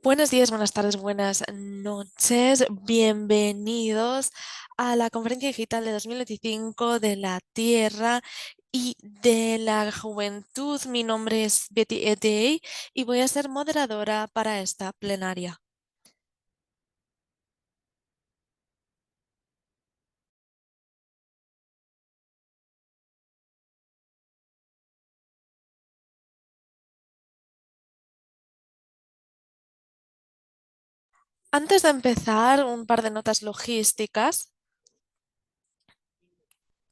Buenos días, buenas tardes, buenas noches. Bienvenidos a la conferencia digital de 2025 de la Tierra y de la Juventud. Mi nombre es Betty Edey y voy a ser moderadora para esta plenaria. Antes de empezar, un par de notas logísticas.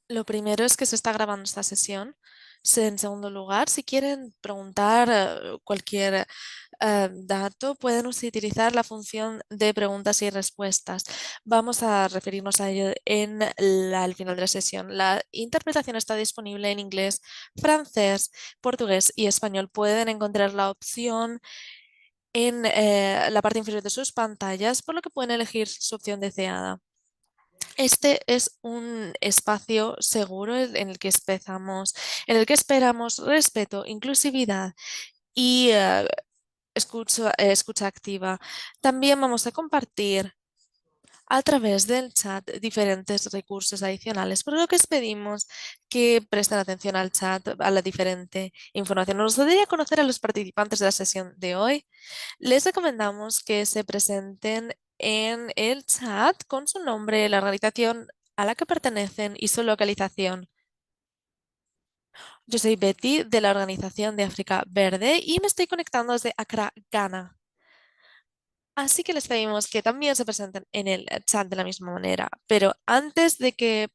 Lo primero es que se está grabando esta sesión. En segundo lugar, si quieren preguntar cualquier dato, pueden utilizar la función de preguntas y respuestas. Vamos a referirnos a ello al final de la sesión. La interpretación está disponible en inglés, francés, portugués y español. Pueden encontrar la opción en la parte inferior de sus pantallas, por lo que pueden elegir su opción deseada. Este es un espacio seguro en el que en el que esperamos respeto, inclusividad y escucha activa. También vamos a compartir a través del chat diferentes recursos adicionales, por lo que les pedimos que presten atención al chat, a la diferente información. Nos gustaría conocer a los participantes de la sesión de hoy. Les recomendamos que se presenten en el chat con su nombre, la organización a la que pertenecen y su localización. Yo soy Betty de la Organización de África Verde y me estoy conectando desde Accra, Ghana. Así que les pedimos que también se presenten en el chat de la misma manera. Pero antes de que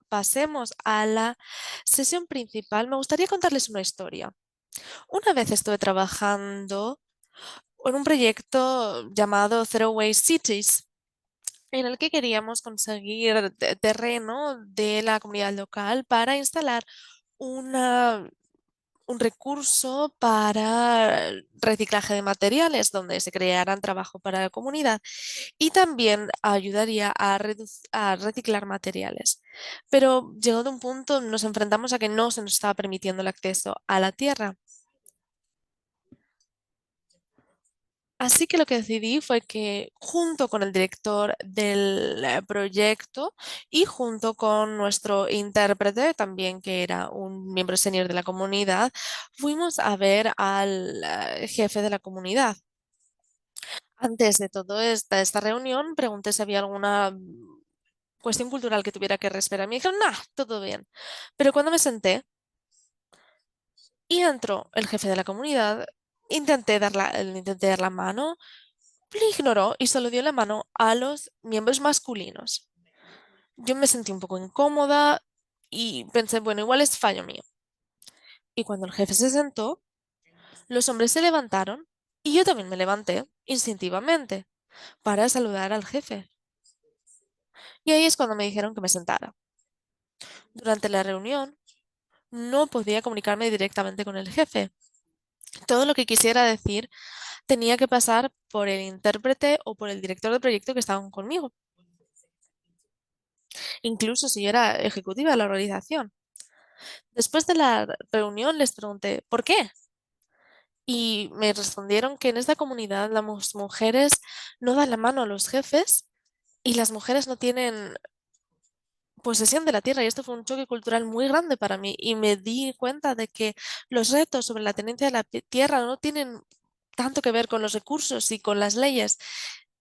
pasemos a la sesión principal, me gustaría contarles una historia. Una vez estuve trabajando en un proyecto llamado Zero Waste Cities, en el que queríamos conseguir terreno de la comunidad local para instalar una un recurso para reciclaje de materiales donde se crearan trabajo para la comunidad y también ayudaría a reciclar materiales. Pero llegado a un punto nos enfrentamos a que no se nos estaba permitiendo el acceso a la tierra. Así que lo que decidí fue que junto con el director del proyecto y junto con nuestro intérprete, también que era un miembro senior de la comunidad, fuimos a ver al jefe de la comunidad. Antes de toda esta reunión, pregunté si había alguna cuestión cultural que tuviera que respetar. Me dijeron, nah, todo bien. Pero cuando me senté y entró el jefe de la comunidad, intenté dar la mano. Le ignoró y solo dio la mano a los miembros masculinos. Yo me sentí un poco incómoda y pensé, bueno, igual es fallo mío. Y cuando el jefe se sentó, los hombres se levantaron y yo también me levanté instintivamente para saludar al jefe. Y ahí es cuando me dijeron que me sentara. Durante la reunión no podía comunicarme directamente con el jefe. Todo lo que quisiera decir tenía que pasar por el intérprete o por el director de proyecto que estaban conmigo, incluso si yo era ejecutiva de la organización. Después de la reunión les pregunté, ¿por qué? Y me respondieron que en esta comunidad las mujeres no dan la mano a los jefes y las mujeres no tienen posesión de la tierra. Y esto fue un choque cultural muy grande para mí y me di cuenta de que los retos sobre la tenencia de la tierra no tienen tanto que ver con los recursos y con las leyes,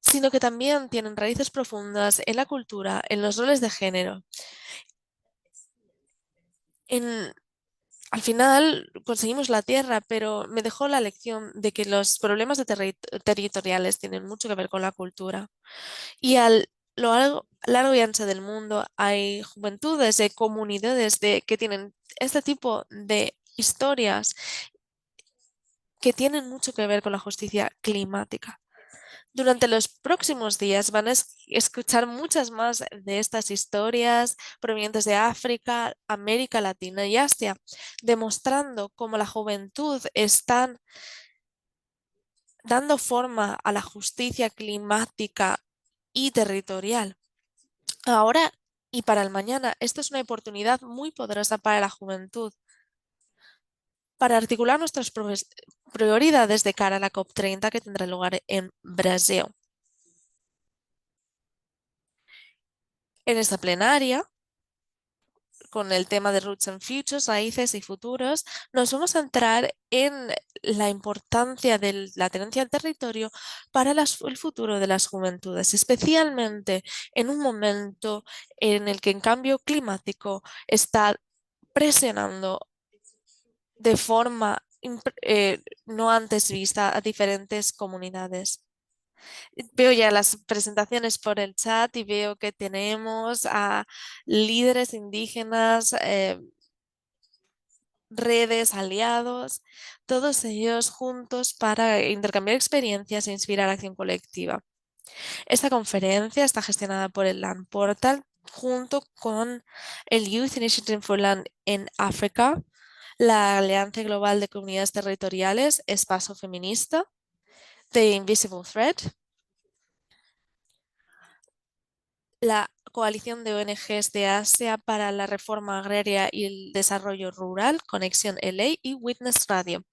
sino que también tienen raíces profundas en la cultura, en los roles de género. En, Al final conseguimos la tierra, pero me dejó la lección de que los problemas territoriales tienen mucho que ver con la cultura. Y largo y ancho del mundo hay juventudes, hay comunidades que tienen este tipo de historias que tienen mucho que ver con la justicia climática. Durante los próximos días van a escuchar muchas más de estas historias provenientes de África, América Latina y Asia, demostrando cómo la juventud está dando forma a la justicia climática y territorial. Ahora y para el mañana, esta es una oportunidad muy poderosa para la juventud. para articular nuestras prioridades de cara a la COP30 que tendrá lugar en Brasil. En esta plenaria, con el tema de Roots and Futures, raíces y futuros, nos vamos a centrar en la importancia de la tenencia del territorio para el futuro de las juventudes, especialmente en un momento en el que el cambio climático está presionando de forma no antes vista a diferentes comunidades. Veo ya las presentaciones por el chat y veo que tenemos a líderes indígenas, redes, aliados, todos ellos juntos para intercambiar experiencias e inspirar acción colectiva. Esta conferencia está gestionada por el Land Portal junto con el Youth Initiative for Land in Africa, la Alianza Global de Comunidades Territoriales, Espacio Feminista, The Invisible Thread, la Coalición de ONGs de Asia para la Reforma Agraria y el Desarrollo Rural, Conexión LA y Witness Radio.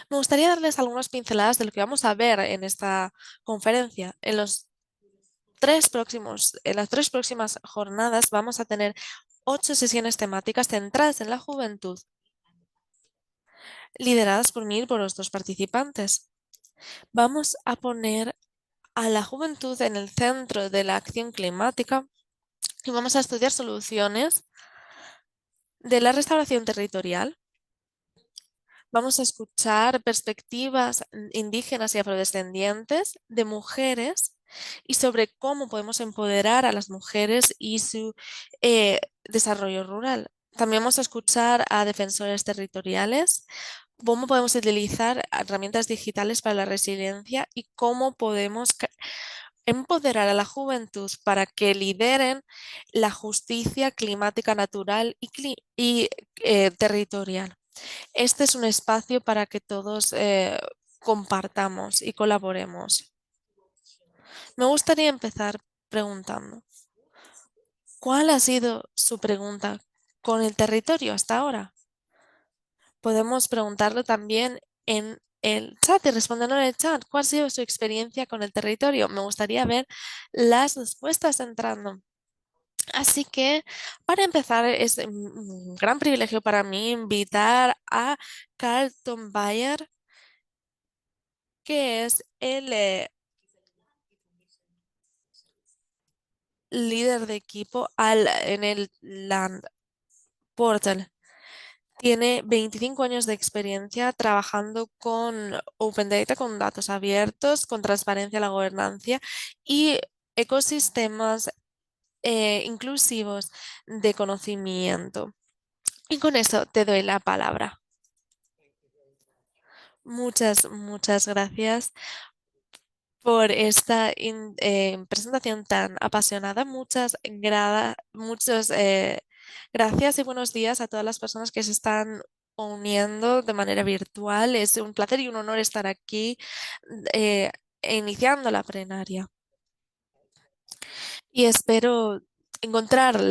Me gustaría darles algunas pinceladas de lo que vamos a ver en esta conferencia. En las tres próximas jornadas vamos a tener 8 sesiones temáticas centradas en la juventud, lideradas por mí y por los dos participantes. Vamos a poner a la juventud en el centro de la acción climática y vamos a estudiar soluciones de la restauración territorial. Vamos a escuchar perspectivas indígenas y afrodescendientes de mujeres y sobre cómo podemos empoderar a las mujeres y su desarrollo rural. También vamos a escuchar a defensores territoriales, cómo podemos utilizar herramientas digitales para la resiliencia y cómo podemos empoderar a la juventud para que lideren la justicia climática natural y territorial. Este es un espacio para que todos compartamos y colaboremos. Me gustaría empezar preguntando, ¿cuál ha sido su pregunta con el territorio hasta ahora? Podemos preguntarlo también en el chat y responderlo en el chat. ¿Cuál ha sido su experiencia con el territorio? Me gustaría ver las respuestas entrando. Así que para empezar es un gran privilegio para mí invitar a Carlton Bayer, que es el líder de equipo en el Land Portal. Tiene 25 años de experiencia trabajando con Open Data, con datos abiertos, con transparencia en la gobernanza y ecosistemas inclusivos de conocimiento. Y con eso te doy la palabra. Muchas gracias por esta presentación tan apasionada. Muchas gracias y buenos días a todas las personas que se están uniendo de manera virtual. Es un placer y un honor estar aquí eh, iniciando la plenaria. Y espero encontrar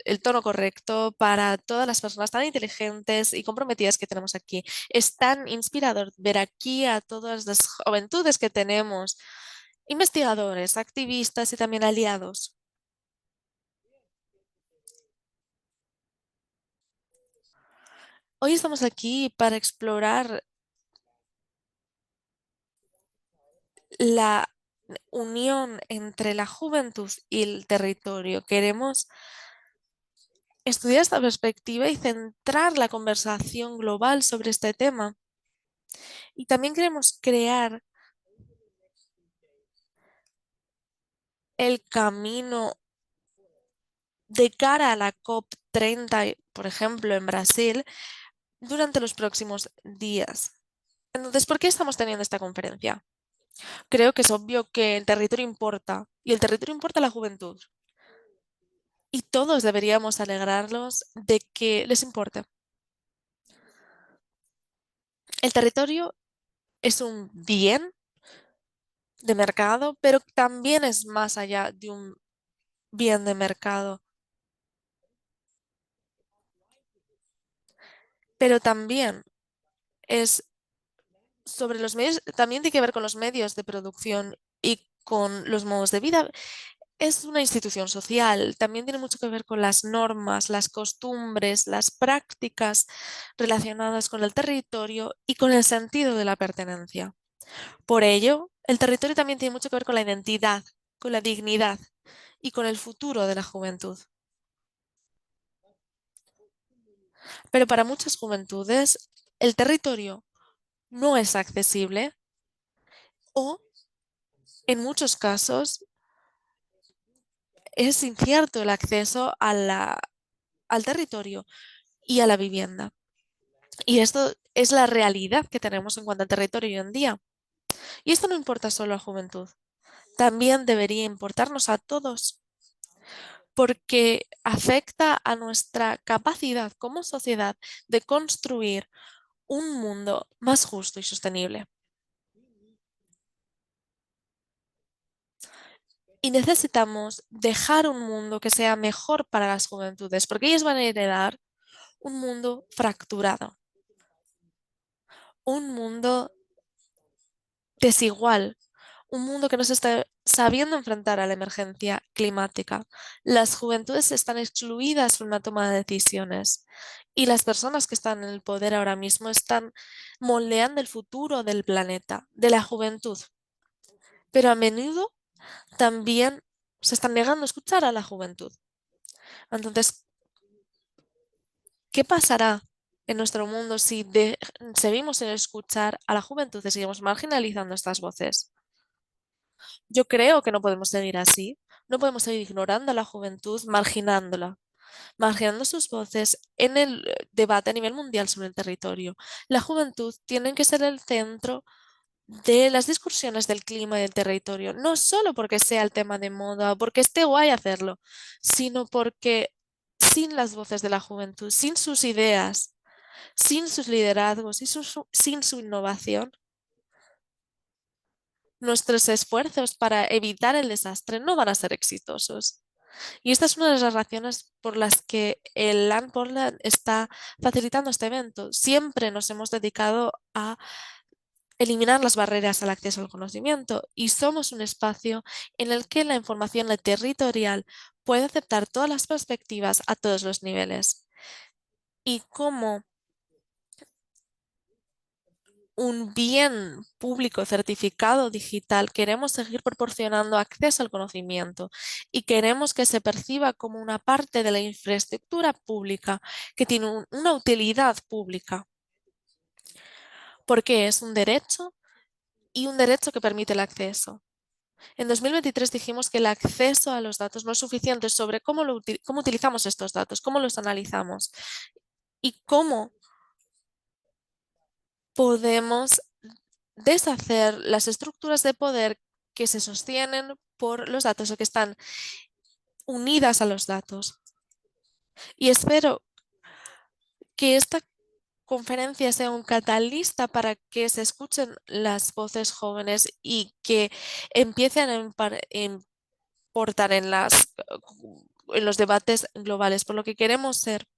el tono correcto para todas las personas tan inteligentes y comprometidas que tenemos aquí. Es tan inspirador ver aquí a todas las juventudes que tenemos, investigadores, activistas y también aliados. Hoy estamos aquí para explorar la unión entre la juventud y el territorio. Queremos estudiar esta perspectiva y centrar la conversación global sobre este tema. Y también queremos crear el camino de cara a la COP30, por ejemplo, en Brasil, durante los próximos días. Entonces, ¿por qué estamos teniendo esta conferencia? Creo que es obvio que el territorio importa y el territorio importa a la juventud. Y todos deberíamos alegrarnos de que les importe. El territorio es un bien de mercado, pero también es más allá de un bien de mercado. pero también es sobre los medios, también tiene que ver con los medios de producción y con los modos de vida. Es una institución social, también tiene mucho que ver con las normas, las costumbres, las prácticas relacionadas con el territorio y con el sentido de la pertenencia. Por ello, el territorio también tiene mucho que ver con la identidad, con la dignidad y con el futuro de la juventud. Pero para muchas juventudes, el territorio no es accesible o, en muchos casos, es incierto el acceso al territorio y a la vivienda. Y esto es la realidad que tenemos en cuanto al territorio hoy en día. Y esto no importa solo a la juventud, también debería importarnos a todos, porque afecta a nuestra capacidad como sociedad de construir un mundo más justo y sostenible. Y necesitamos dejar un mundo que sea mejor para las juventudes, porque ellas van a heredar un mundo fracturado, un mundo desigual, un mundo que no se está sabiendo enfrentar a la emergencia climática. Las juventudes están excluidas en la toma de decisiones y las personas que están en el poder ahora mismo están moldeando el futuro del planeta, de la juventud, pero a menudo también se están negando a escuchar a la juventud. Entonces, ¿qué pasará en nuestro mundo si seguimos sin escuchar a la juventud y seguimos marginalizando estas voces? Yo creo que no podemos seguir así. No podemos seguir ignorando a la juventud, marginando sus voces en el debate a nivel mundial sobre el territorio. La juventud tiene que ser el centro de las discusiones del clima y del territorio, no solo porque sea el tema de moda o porque esté guay hacerlo, sino porque sin las voces de la juventud, sin sus ideas, sin sus liderazgos y sin su innovación, nuestros esfuerzos para evitar el desastre no van a ser exitosos. Y esta es una de las razones por las que el Land Portland está facilitando este evento. Siempre nos hemos dedicado a eliminar las barreras al acceso al conocimiento y somos un espacio en el que la información territorial puede aceptar todas las perspectivas a todos los niveles. Y como un bien público certificado digital, queremos seguir proporcionando acceso al conocimiento y queremos que se perciba como una parte de la infraestructura pública que tiene una utilidad pública, porque es un derecho y un derecho que permite el acceso. En 2023 dijimos que el acceso a los datos no es suficiente sobre cómo utilizamos estos datos, cómo los analizamos y cómo podemos deshacer las estructuras de poder que se sostienen por los datos o que están unidas a los datos. Y espero que esta conferencia sea un catalista para que se escuchen las voces jóvenes y que empiecen a importar en los debates globales, por lo que queremos ser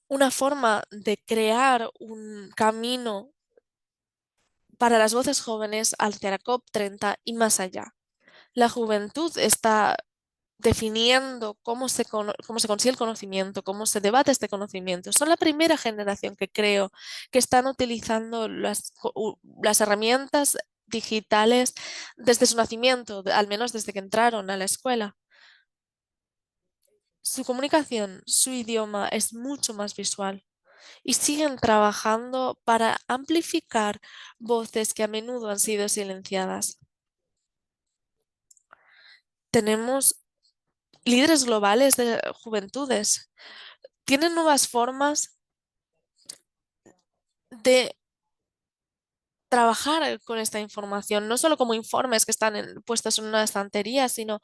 una forma de crear un camino para las voces jóvenes hacia la COP30 y más allá. La juventud está definiendo cómo se consigue el conocimiento, cómo se debate este conocimiento. Son la primera generación que creo que están utilizando las herramientas digitales desde su nacimiento, al menos desde que entraron a la escuela. Su comunicación, su idioma es mucho más visual y siguen trabajando para amplificar voces que a menudo han sido silenciadas. Tenemos líderes globales de juventudes. Tienen nuevas formas de trabajar con esta información, no solo como informes que están puestos en una estantería, sino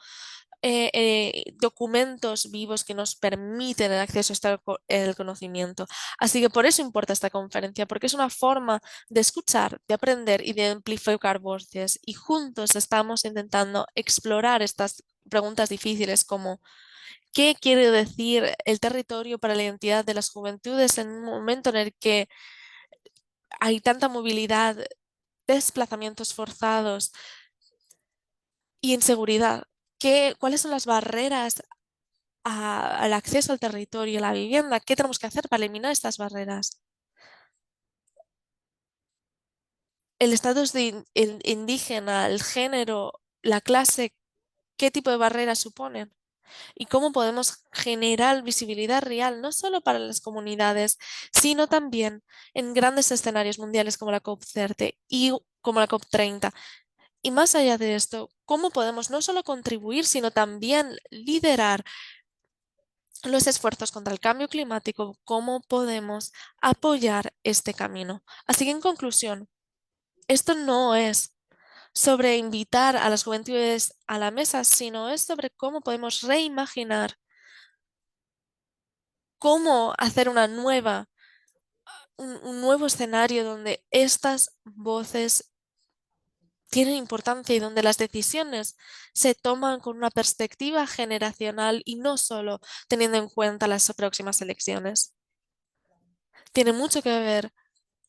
documentos vivos que nos permiten el acceso a el conocimiento. Así que por eso importa esta conferencia, porque es una forma de escuchar, de aprender y de amplificar voces. Y juntos estamos intentando explorar estas preguntas difíciles como ¿qué quiere decir el territorio para la identidad de las juventudes en un momento en el que hay tanta movilidad, desplazamientos forzados y inseguridad? ¿Cuáles son las barreras al acceso al territorio y a la vivienda? ¿Qué tenemos que hacer para eliminar estas barreras? El estatus de indígena, el género, la clase, ¿qué tipo de barreras suponen? Y cómo podemos generar visibilidad real, no solo para las comunidades, sino también en grandes escenarios mundiales como la COP30 y como la COP30. Y más allá de esto, cómo podemos no solo contribuir, sino también liderar los esfuerzos contra el cambio climático, cómo podemos apoyar este camino. Así que en conclusión, esto no es sobre invitar a las juventudes a la mesa, sino es sobre cómo podemos reimaginar, cómo hacer un nuevo escenario donde estas voces tienen importancia y donde las decisiones se toman con una perspectiva generacional y no solo teniendo en cuenta las próximas elecciones. Tiene mucho que ver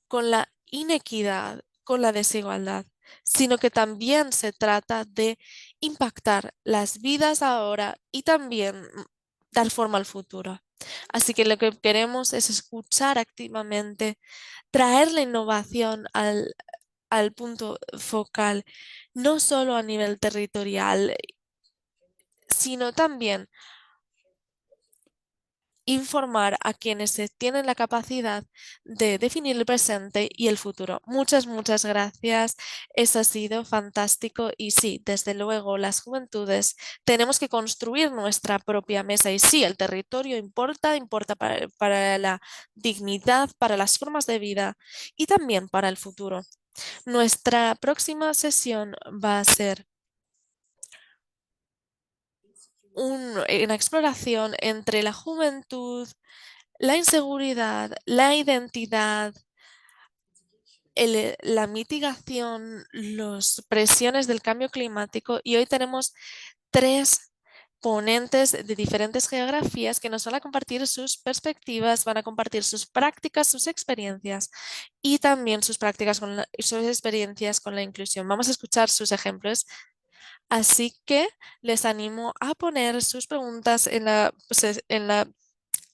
con la inequidad, con la desigualdad, sino que también se trata de impactar las vidas ahora y también dar forma al futuro. Así que lo que queremos es escuchar activamente, traer la innovación al punto focal, no solo a nivel territorial, sino también informar a quienes tienen la capacidad de definir el presente y el futuro. Muchas gracias. Eso ha sido fantástico y sí, desde luego, las juventudes tenemos que construir nuestra propia mesa y sí, el territorio importa, importa para la dignidad, para las formas de vida y también para el futuro. Nuestra próxima sesión va a ser una exploración entre la juventud, la inseguridad, la identidad, la mitigación, las presiones del cambio climático y hoy tenemos tres ponentes de diferentes geografías que nos van a compartir sus perspectivas, van a compartir sus prácticas, sus experiencias y también sus prácticas sus experiencias con la inclusión. Vamos a escuchar sus ejemplos. Así que les animo a poner sus preguntas en la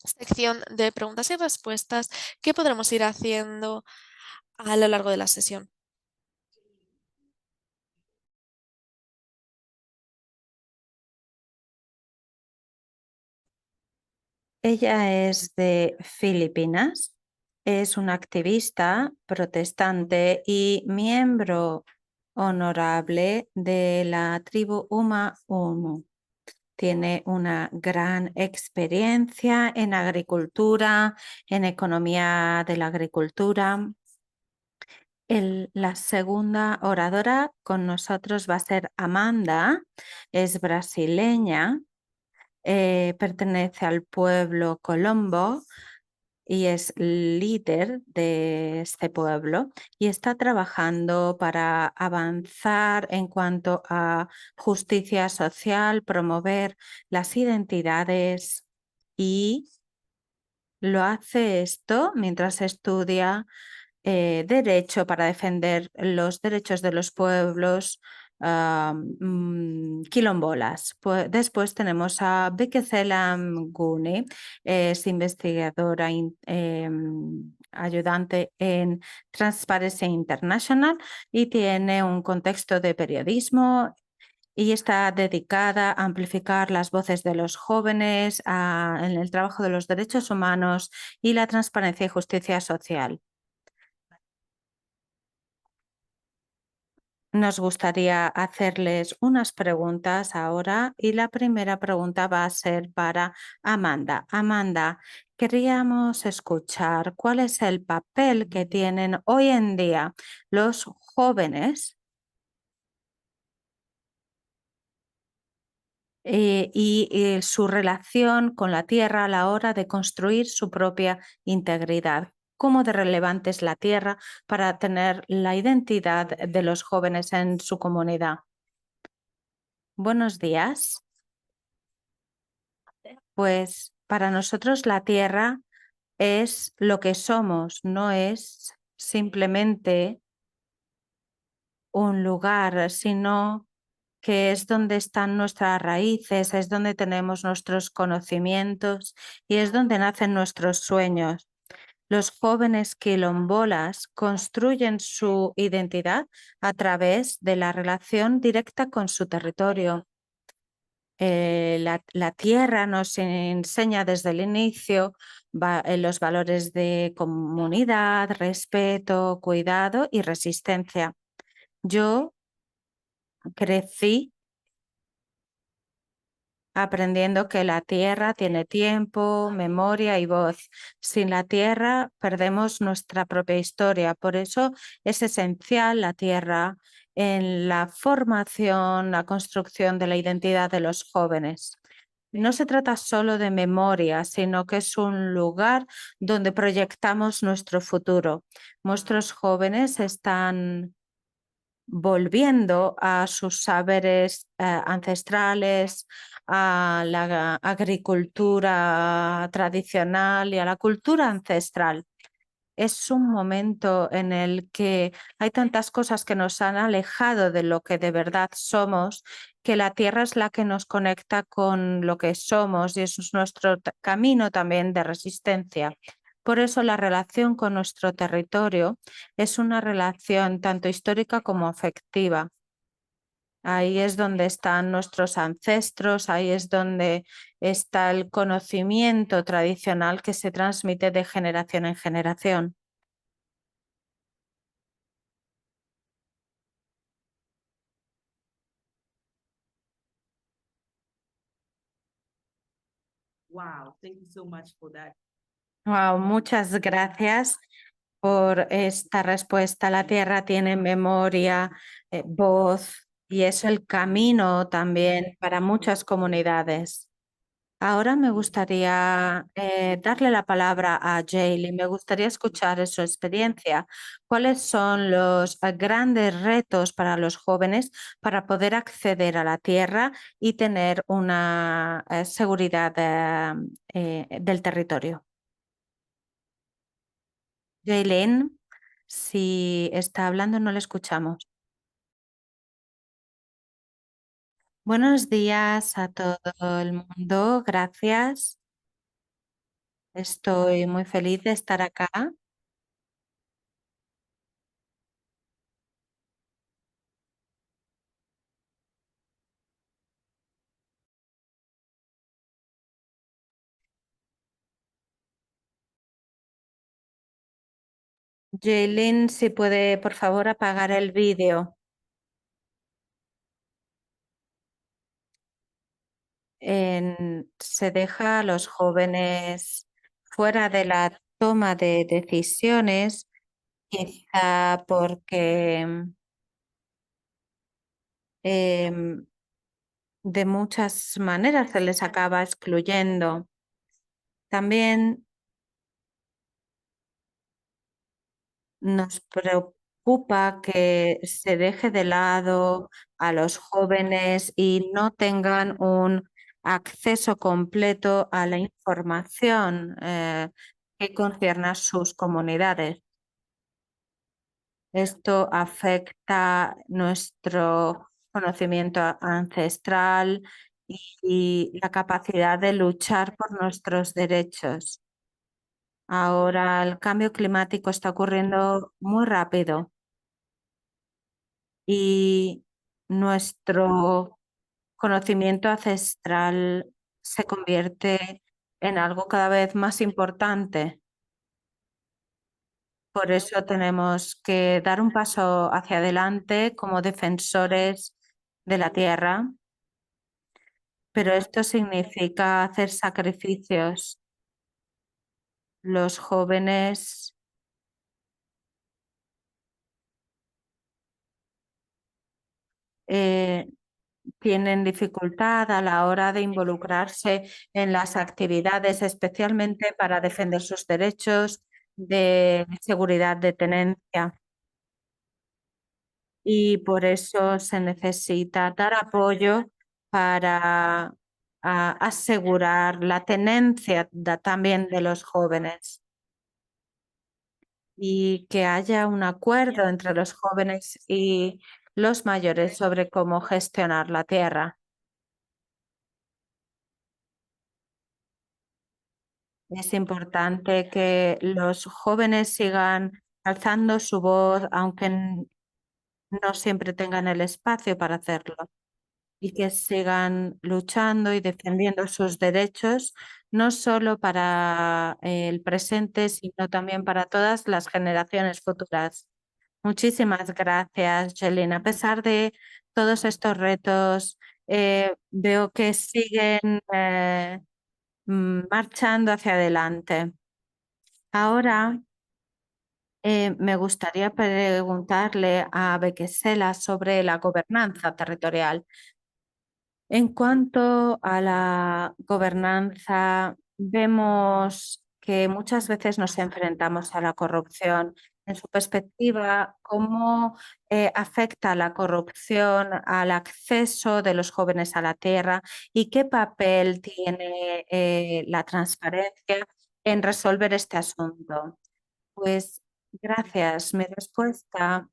sección de preguntas y respuestas que podremos ir haciendo a lo largo de la sesión. Ella es de Filipinas, es una activista protestante y miembro honorable de la tribu Uma Umu. Tiene una gran experiencia en agricultura, en economía de la agricultura. La segunda oradora con nosotros va a ser Amanda, es brasileña, pertenece al pueblo Colombo y es líder de este pueblo y está trabajando para avanzar en cuanto a justicia social, promover las identidades y lo hace esto mientras estudia derecho para defender los derechos de los pueblos quilombolas. Después tenemos a Bekeselam Guni, es investigadora ayudante en Transparency International y tiene un contexto de periodismo y está dedicada a amplificar las voces de los jóvenes en el trabajo de los derechos humanos y la transparencia y justicia social. Nos gustaría hacerles unas preguntas ahora y la primera pregunta va a ser para Amanda. Amanda, queríamos escuchar cuál es el papel que tienen hoy en día los jóvenes y su relación con la tierra a la hora de construir su propia integridad. ¿Cómo de relevante es la tierra para tener la identidad de los jóvenes en su comunidad? Buenos días. Pues para nosotros la tierra es lo que somos, no es simplemente un lugar, sino que es donde están nuestras raíces, es donde tenemos nuestros conocimientos y es donde nacen nuestros sueños. Los jóvenes quilombolas construyen su identidad a través de la relación directa con su territorio. La tierra nos enseña desde el inicio los valores de comunidad, respeto, cuidado y resistencia. Yo crecí aprendiendo que la tierra tiene tiempo, memoria y voz. Sin la tierra perdemos nuestra propia historia. Por eso es esencial la tierra en la formación, la construcción de la identidad de los jóvenes. No se trata solo de memoria, sino que es un lugar donde proyectamos nuestro futuro. Nuestros jóvenes están volviendo a sus saberes ancestrales, a la agricultura tradicional y a la cultura ancestral. Es un momento en el que hay tantas cosas que nos han alejado de lo que de verdad somos, que la tierra es la que nos conecta con lo que somos y eso es nuestro camino también de resistencia. Por eso la relación con nuestro territorio es una relación tanto histórica como afectiva. Ahí es donde están nuestros ancestros, ahí es donde está el conocimiento tradicional que se transmite de generación en generación. Wow, muchas gracias por esta respuesta. La tierra tiene memoria, voz y es el camino también para muchas comunidades. Ahora me gustaría darle la palabra a Jaylee. Me gustaría escuchar su experiencia. ¿Cuáles son los grandes retos para los jóvenes para poder acceder a la tierra y tener una seguridad del territorio? Jaylene, si está hablando, no le escuchamos. Buenos días a todo el mundo. Gracias. Estoy muy feliz de estar acá. Jaylene, si puede, por favor, apagar el vídeo. Se deja a los jóvenes fuera de la toma de decisiones, quizá porque em, de muchas maneras se les acaba excluyendo. También nos preocupa que se deje de lado a los jóvenes y no tengan un acceso completo a la información que concierne a sus comunidades. Esto afecta nuestro conocimiento ancestral y la capacidad de luchar por nuestros derechos. Ahora el cambio climático está ocurriendo muy rápido y nuestro conocimiento ancestral se convierte en algo cada vez más importante. Por eso tenemos que dar un paso hacia adelante como defensores de la tierra, pero esto significa hacer sacrificios. Los jóvenes eh, tienen dificultad a la hora de involucrarse en las actividades, especialmente para defender sus derechos de seguridad de tenencia. Y por eso se necesita dar apoyo para a asegurar la tenencia también de los jóvenes y que haya un acuerdo entre los jóvenes y los mayores sobre cómo gestionar la tierra. Es importante que los jóvenes sigan alzando su voz, aunque no siempre tengan el espacio para hacerlo, y que sigan luchando y defendiendo sus derechos, no solo para el presente, sino también para todas las generaciones futuras. Muchísimas gracias, Jelena. A pesar de todos estos retos, veo que siguen marchando hacia adelante. Ahora me gustaría preguntarle a Bequesela sobre la gobernanza territorial. En cuanto a la gobernanza, vemos que muchas veces nos enfrentamos a la corrupción. En su perspectiva, ¿cómo afecta la corrupción al acceso de los jóvenes a la tierra y qué papel tiene la transparencia en resolver este asunto? Pues gracias. Mi respuesta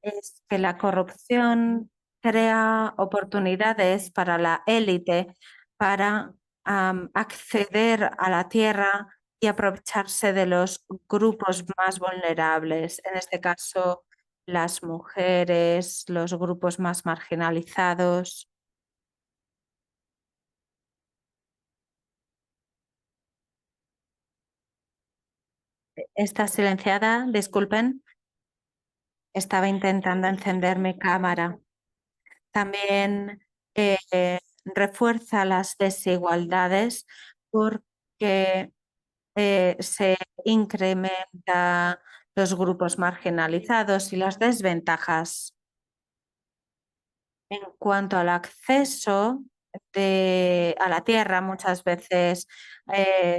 es que la corrupción crea oportunidades para la élite para acceder a la tierra y aprovecharse de los grupos más vulnerables, en este caso las mujeres, los grupos más marginalizados. Está silenciada, disculpen, estaba intentando encender mi cámara. También refuerza las desigualdades porque se incrementa los grupos marginalizados y las desventajas. En cuanto al acceso a la tierra, muchas veces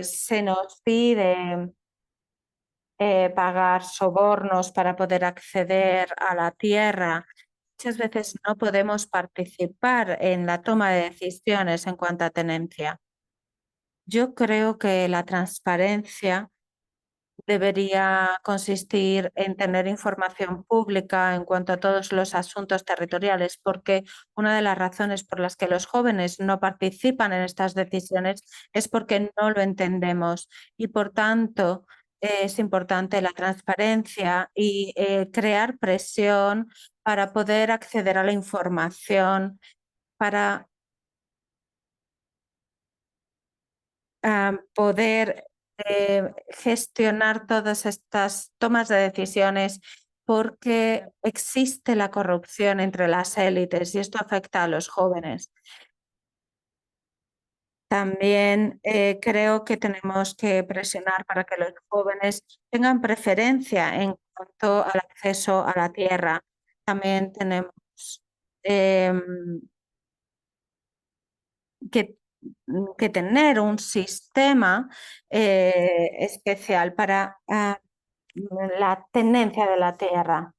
se nos pide pagar sobornos para poder acceder a la tierra. Muchas veces no podemos participar en la toma de decisiones en cuanto a tenencia. Yo creo que la transparencia debería consistir en tener información pública en cuanto a todos los asuntos territoriales, porque una de las razones por las que los jóvenes no participan en estas decisiones es porque no lo entendemos y, por tanto, es importante la transparencia y crear presión para poder acceder a la información, para poder gestionar todas estas tomas de decisiones porque existe la corrupción entre las élites y esto afecta a los jóvenes. También creo que tenemos que presionar para que los jóvenes tengan preferencia en cuanto al acceso a la tierra. También tenemos em, que, que tener un sistema especial para la tenencia de la tierra.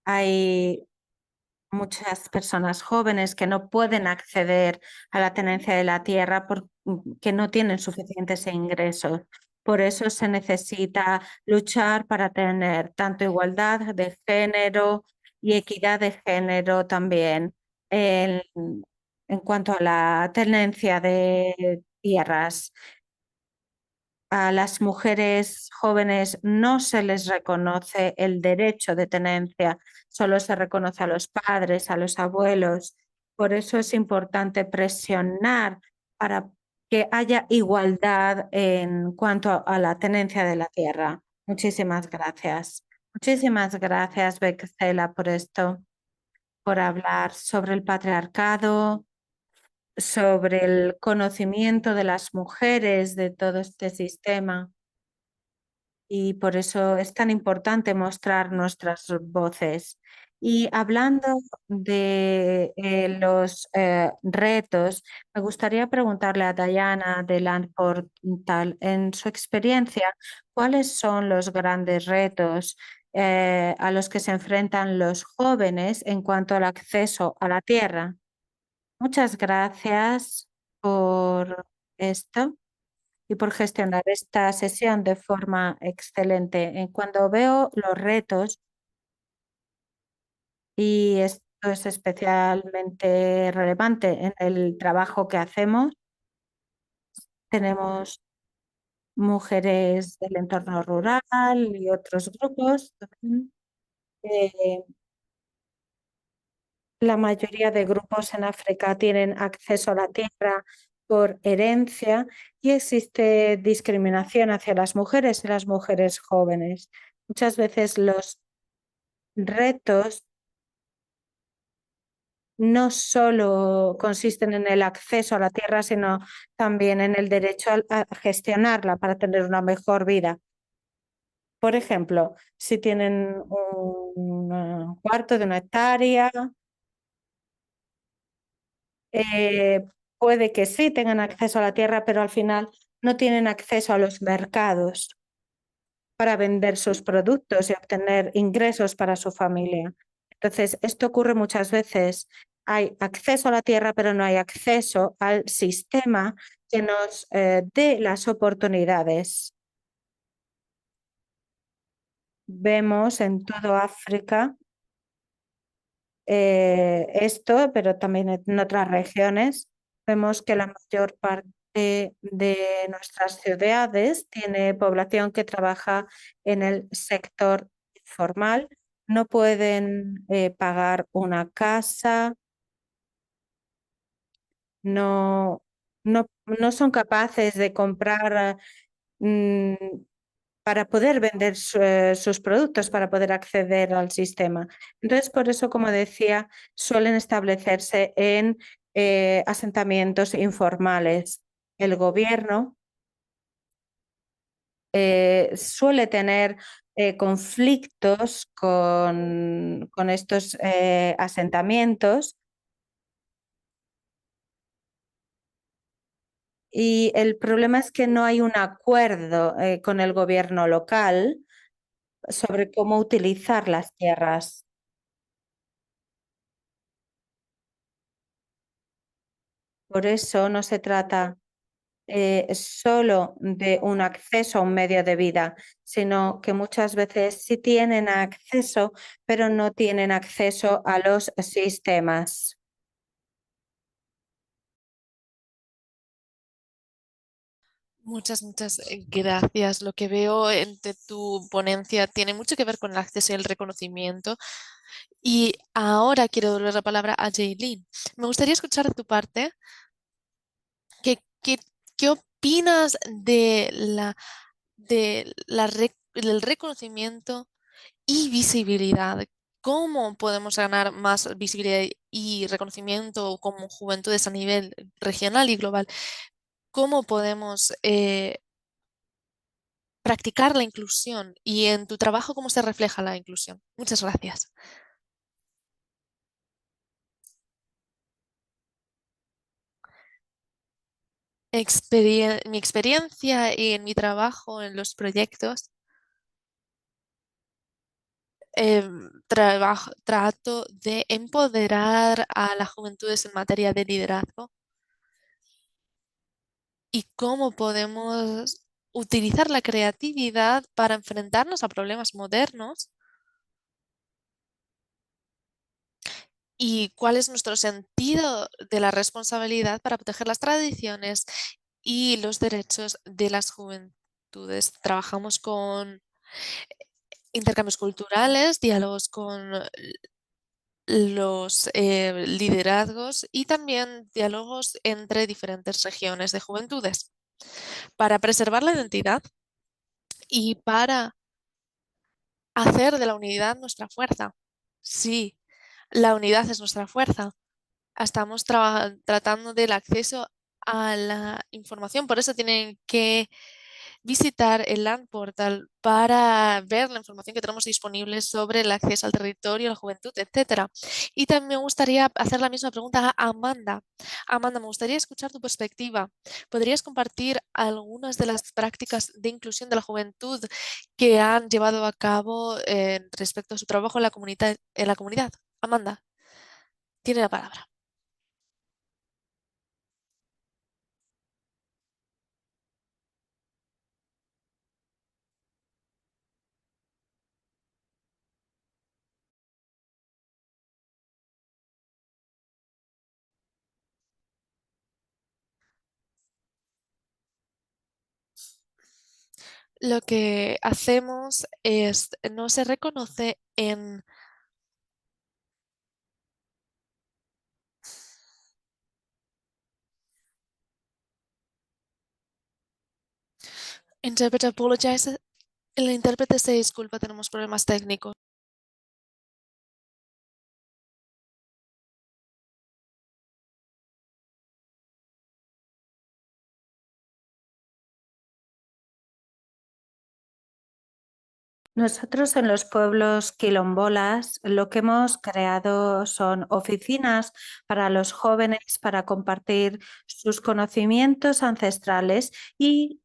Hay muchas personas jóvenes que no pueden acceder a la tenencia de la tierra porque no tienen suficientes ingresos. Por eso se necesita luchar para tener tanto igualdad de género y equidad de género también en cuanto a la tenencia de tierras. A las mujeres jóvenes no se les reconoce el derecho de tenencia, solo se reconoce a los padres, a los abuelos. Por eso es importante presionar para que haya igualdad en cuanto a la tenencia de la tierra. Muchísimas gracias. Muchísimas gracias, Becela, por esto, por hablar sobre el patriarcado, sobre el conocimiento de las mujeres de todo este sistema y por eso es tan importante mostrar nuestras voces. Y hablando de los retos, me gustaría preguntarle a Diana de Land Portal, en su experiencia, ¿cuáles son los grandes retos a los que se enfrentan los jóvenes en cuanto al acceso a la tierra. Muchas gracias por esto y por gestionar esta sesión de forma excelente. Cuando veo los retos, y esto es especialmente relevante en el trabajo que hacemos, tenemos mujeres del entorno rural y otros grupos. Eh, la mayoría de grupos en África tienen acceso a la tierra por herencia y existe discriminación hacia las mujeres y las mujeres jóvenes. Muchas veces los retos no solo consisten en el acceso a la tierra, sino también en el derecho a gestionarla para tener una mejor vida. Por ejemplo, si tienen un cuarto de una hectárea, eh, puede que sí tengan acceso a la tierra, pero al final no tienen acceso a los mercados para vender sus productos y obtener ingresos para su familia. Entonces, esto ocurre muchas veces. Hay acceso a la tierra, pero no hay acceso al sistema que nos dé las oportunidades. Vemos en toda África esto, pero también en otras regiones, vemos que la mayor parte de nuestras ciudades tiene población que trabaja en el sector informal, no pueden pagar una casa, no, no son capaces de comprar mm, para poder vender sus productos, para poder acceder al sistema. Entonces, por eso, como decía, suelen establecerse en asentamientos informales. El gobierno suele tener conflictos con estos asentamientos y el problema es que no hay un acuerdo con el gobierno local sobre cómo utilizar las tierras. Por eso no se trata solo de un acceso a un medio de vida, sino que muchas veces sí tienen acceso, pero no tienen acceso a los sistemas. Muchas gracias. Lo que veo entre tu ponencia tiene mucho que ver con el acceso y el reconocimiento. Y ahora quiero darle la palabra a Jaylin. Me gustaría escuchar de tu parte qué, qué, qué opinas del reconocimiento y visibilidad. ¿Cómo podemos ganar más visibilidad y reconocimiento como juventudes a nivel regional y global? ¿Cómo podemos practicar la inclusión y en tu trabajo cómo se refleja la inclusión? Muchas gracias. Mi experiencia y en mi trabajo en los proyectos, trato de empoderar a las juventudes en materia de liderazgo y cómo podemos utilizar la creatividad para enfrentarnos a problemas modernos y cuál es nuestro sentido de la responsabilidad para proteger las tradiciones y los derechos de las juventudes. Trabajamos con intercambios culturales, diálogos con los liderazgos y también diálogos entre diferentes regiones de juventudes para preservar la identidad y para hacer de la unidad nuestra fuerza. Sí, la unidad es nuestra fuerza. Estamos tratando del acceso a la información, por eso tienen que visitar el Land Portal para ver la información que tenemos disponible sobre el acceso al territorio, la juventud, etcétera. Y también me gustaría hacer la misma pregunta a Amanda. Amanda, me gustaría escuchar tu perspectiva. ¿Podrías compartir algunas de las prácticas de inclusión de la juventud que han llevado a cabo respecto a su trabajo en la comunidad, en la comunidad? Amanda, tiene la palabra. Lo que hacemos es, no se reconoce Interpreter apologizes. El intérprete se disculpa, tenemos problemas técnicos. Nosotros en los pueblos quilombolas lo que hemos creado son oficinas para los jóvenes para compartir sus conocimientos ancestrales y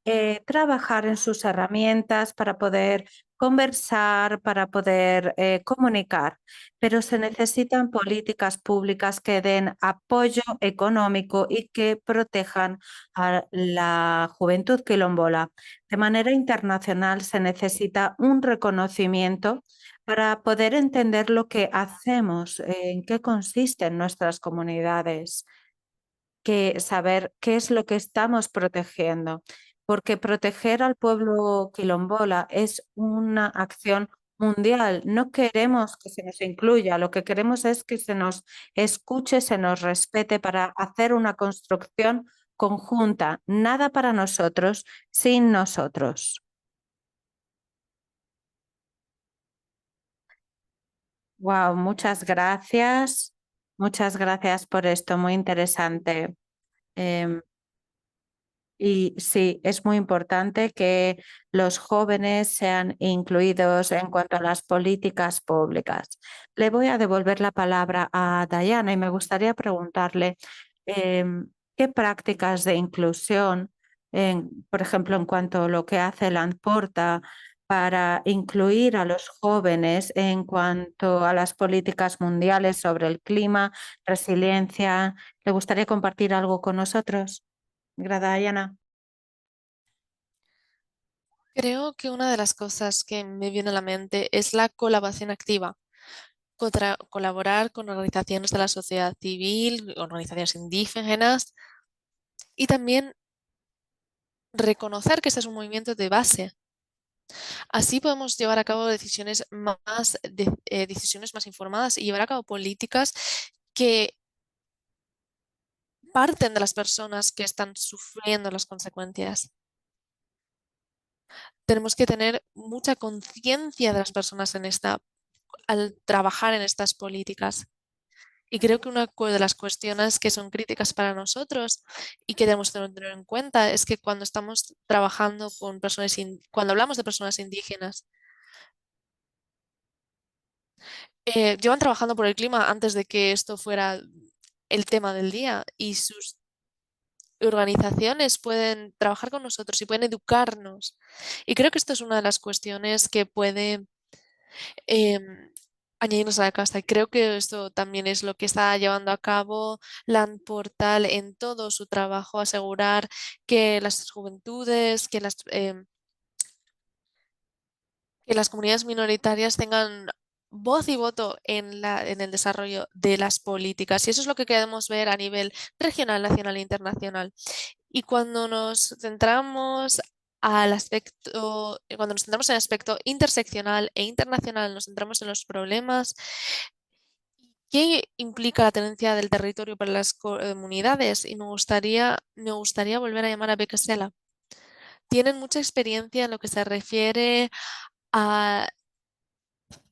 trabajar en sus herramientas para poder conversar, para poder comunicar. Pero se necesitan políticas públicas que den apoyo económico y que protejan a la juventud quilombola. De manera internacional se necesita un reconocimiento para poder entender lo que hacemos, en qué consisten nuestras comunidades, que saber qué es lo que estamos protegiendo, porque proteger al pueblo quilombola es una acción mundial. No queremos que se nos incluya, lo que queremos es que se nos escuche, se nos respete para hacer una construcción conjunta. Nada para nosotros sin nosotros. Wow, muchas gracias. Muchas gracias por esto, muy interesante. Em, y sí, es muy importante que los jóvenes sean incluidos en cuanto a las políticas públicas. Le voy a devolver la palabra a Dayana y me gustaría preguntarle qué prácticas de inclusión, por ejemplo, en cuanto a lo que hace la Porta para incluir a los jóvenes en cuanto a las políticas mundiales sobre el clima, resiliencia. ¿Le gustaría compartir algo con nosotros? Dayana. Creo que una de las cosas que me viene a la mente es la colaboración activa. Colaborar con organizaciones de la sociedad civil, organizaciones indígenas y también reconocer que este es un movimiento de base. Así podemos llevar a cabo decisiones más informadas y llevar a cabo políticas que parten de las personas que están sufriendo las consecuencias. Tenemos que tener mucha conciencia de las personas al trabajar en estas políticas. Y creo que una de las cuestiones que son críticas para nosotros y que debemos tener en cuenta es que cuando estamos trabajando con cuando hablamos de personas indígenas, llevan trabajando por el clima antes de que esto fuera el tema del día y sus organizaciones pueden trabajar con nosotros y pueden educarnos. Y creo que esto es una de las cuestiones que puede em, añadirnos a la casa. Y creo que esto también es lo que está llevando a cabo Land Portal en todo su trabajo, asegurar que las juventudes, que las comunidades minoritarias tengan voz y voto en el desarrollo de las políticas. Y eso es lo que queremos ver a nivel regional, nacional e internacional. Y cuando nos centramos en el aspecto interseccional e internacional, nos centramos en los problemas. ¿Qué implica la tenencia del territorio para las comunidades? Y me gustaría volver a llamar a Becca Sela. Tienen mucha experiencia en lo que se refiere a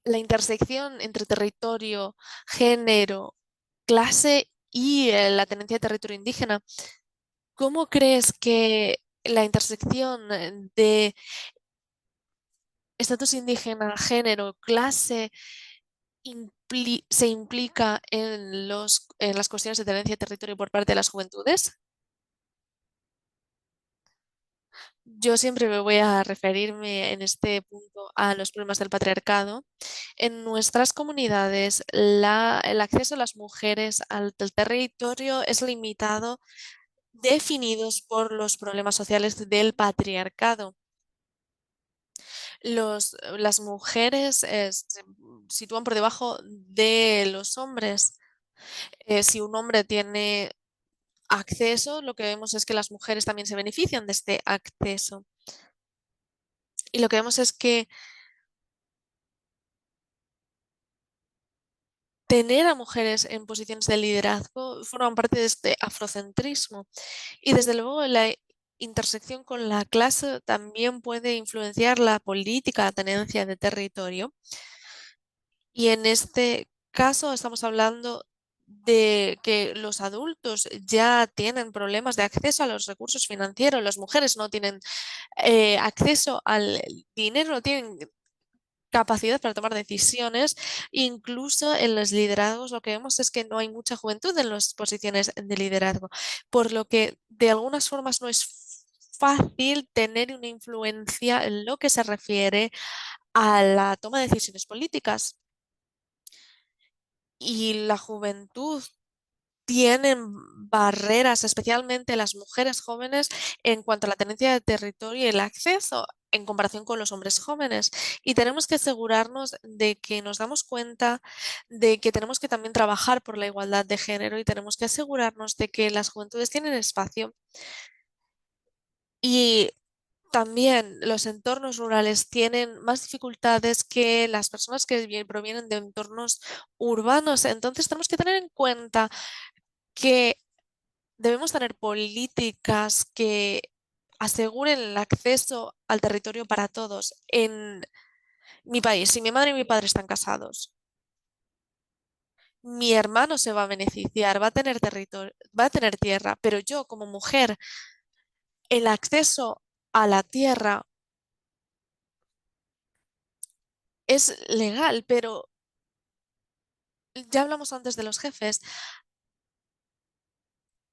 la intersección entre territorio, género, clase y la tenencia de territorio indígena. ¿Cómo crees que la intersección de estatus indígena, género, clase, se implica en las cuestiones de tenencia de territorio por parte de las juventudes. Yo siempre me voy a referirme en este punto a los problemas del patriarcado. En nuestras comunidades, el acceso de las mujeres al territorio es limitado, definidos por los problemas sociales del patriarcado. Las mujeres se sitúan por debajo de los hombres. Si un hombre tiene acceso, lo que vemos es que las mujeres también se benefician de este acceso. Y lo que vemos es que tener a mujeres en posiciones de liderazgo forman parte de este afrocentrismo. Y desde luego la intersección con la clase también puede influenciar la política, la tenencia de territorio. Y en este caso estamos hablando de que los adultos ya tienen problemas de acceso a los recursos financieros, las mujeres no tienen acceso al dinero, no tienen capacidad para tomar decisiones. Incluso en los liderazgos lo que vemos es que no hay mucha juventud en las posiciones de liderazgo, por lo que de algunas formas no es fácil tener una influencia en lo que se refiere a la toma de decisiones políticas. Y la juventud tienen barreras, especialmente las mujeres jóvenes, en cuanto a la tenencia de territorio y el acceso en comparación con los hombres jóvenes. Y tenemos que asegurarnos de que nos damos cuenta de que tenemos que también trabajar por la igualdad de género y tenemos que asegurarnos de que las juventudes tienen espacio. Y también los entornos rurales tienen más dificultades que las personas que provienen de entornos urbanos. Entonces tenemos que tener en cuenta que debemos tener políticas que aseguren el acceso al territorio para todos. En mi país, si mi madre y mi padre están casados, mi hermano se va a beneficiar, va a tener territorio, va a tener tierra, pero yo como mujer, el acceso a la tierra es legal, pero ya hablamos antes de los jefes.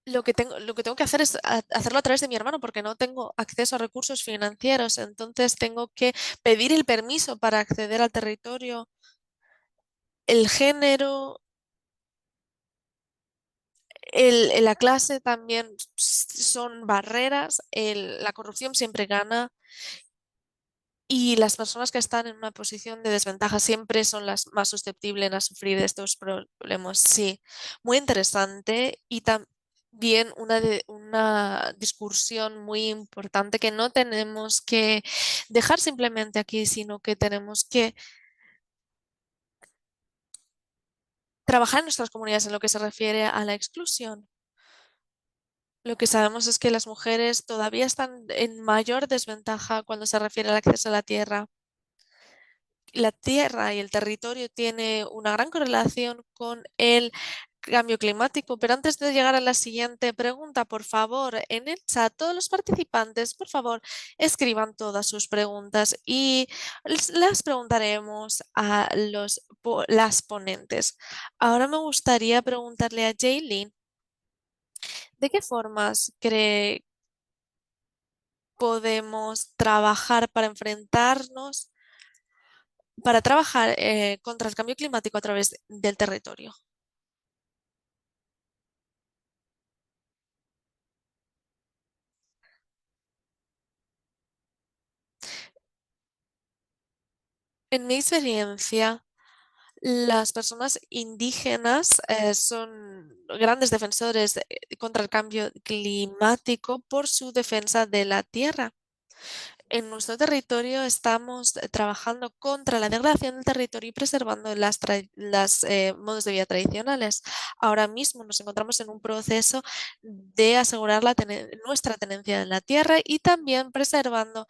Lo que tengo que hacer es hacerlo a través de mi hermano porque no tengo acceso a recursos financieros. Entonces tengo que pedir el permiso para acceder al territorio. El género, la clase también son barreras. La corrupción siempre gana y las personas que están en una posición de desventaja siempre son las más susceptibles a sufrir de estos problemas. Sí, muy interesante y también una discusión muy importante que no tenemos que dejar simplemente aquí, sino que tenemos que trabajar en nuestras comunidades en lo que se refiere a la exclusión. Lo que sabemos es que las mujeres todavía están en mayor desventaja cuando se refiere al acceso a la tierra. La tierra y el territorio tiene una gran correlación con el cambio climático, pero antes de llegar a la siguiente pregunta, por favor, en el chat, todos los participantes, por favor, escriban todas sus preguntas y las preguntaremos a las ponentes. Ahora me gustaría preguntarle a Jaylin, ¿de qué formas cree podemos trabajar para enfrentarnos, para trabajar contra el cambio climático a través del territorio? En mi experiencia, las personas indígenas son grandes defensores contra el cambio climático por su defensa de la tierra. En nuestro territorio estamos trabajando contra la degradación del territorio y preservando las modos de vida tradicionales. Ahora mismo nos encontramos en un proceso de asegurar nuestra tenencia de la tierra y también preservando.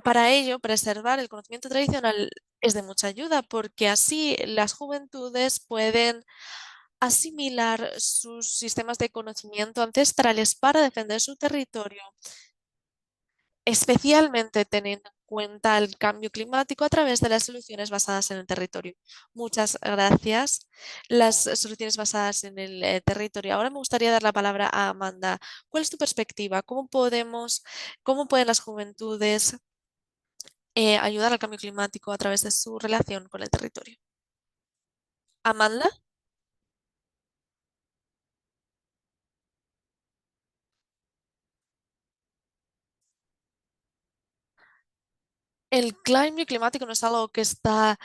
Para ello, preservar el conocimiento tradicional es de mucha ayuda porque así las juventudes pueden asimilar sus sistemas de conocimiento ancestrales para defender su territorio especialmente teniendo en cuenta el cambio climático a través de las soluciones basadas en el territorio. Muchas gracias. Las soluciones basadas en el territorio. Ahora me gustaría dar la palabra a Amanda. ¿Cuál es tu perspectiva? Cómo pueden las juventudes ayudar al cambio climático a través de su relación con el territorio? Amanda, el cambio climático no es algo que está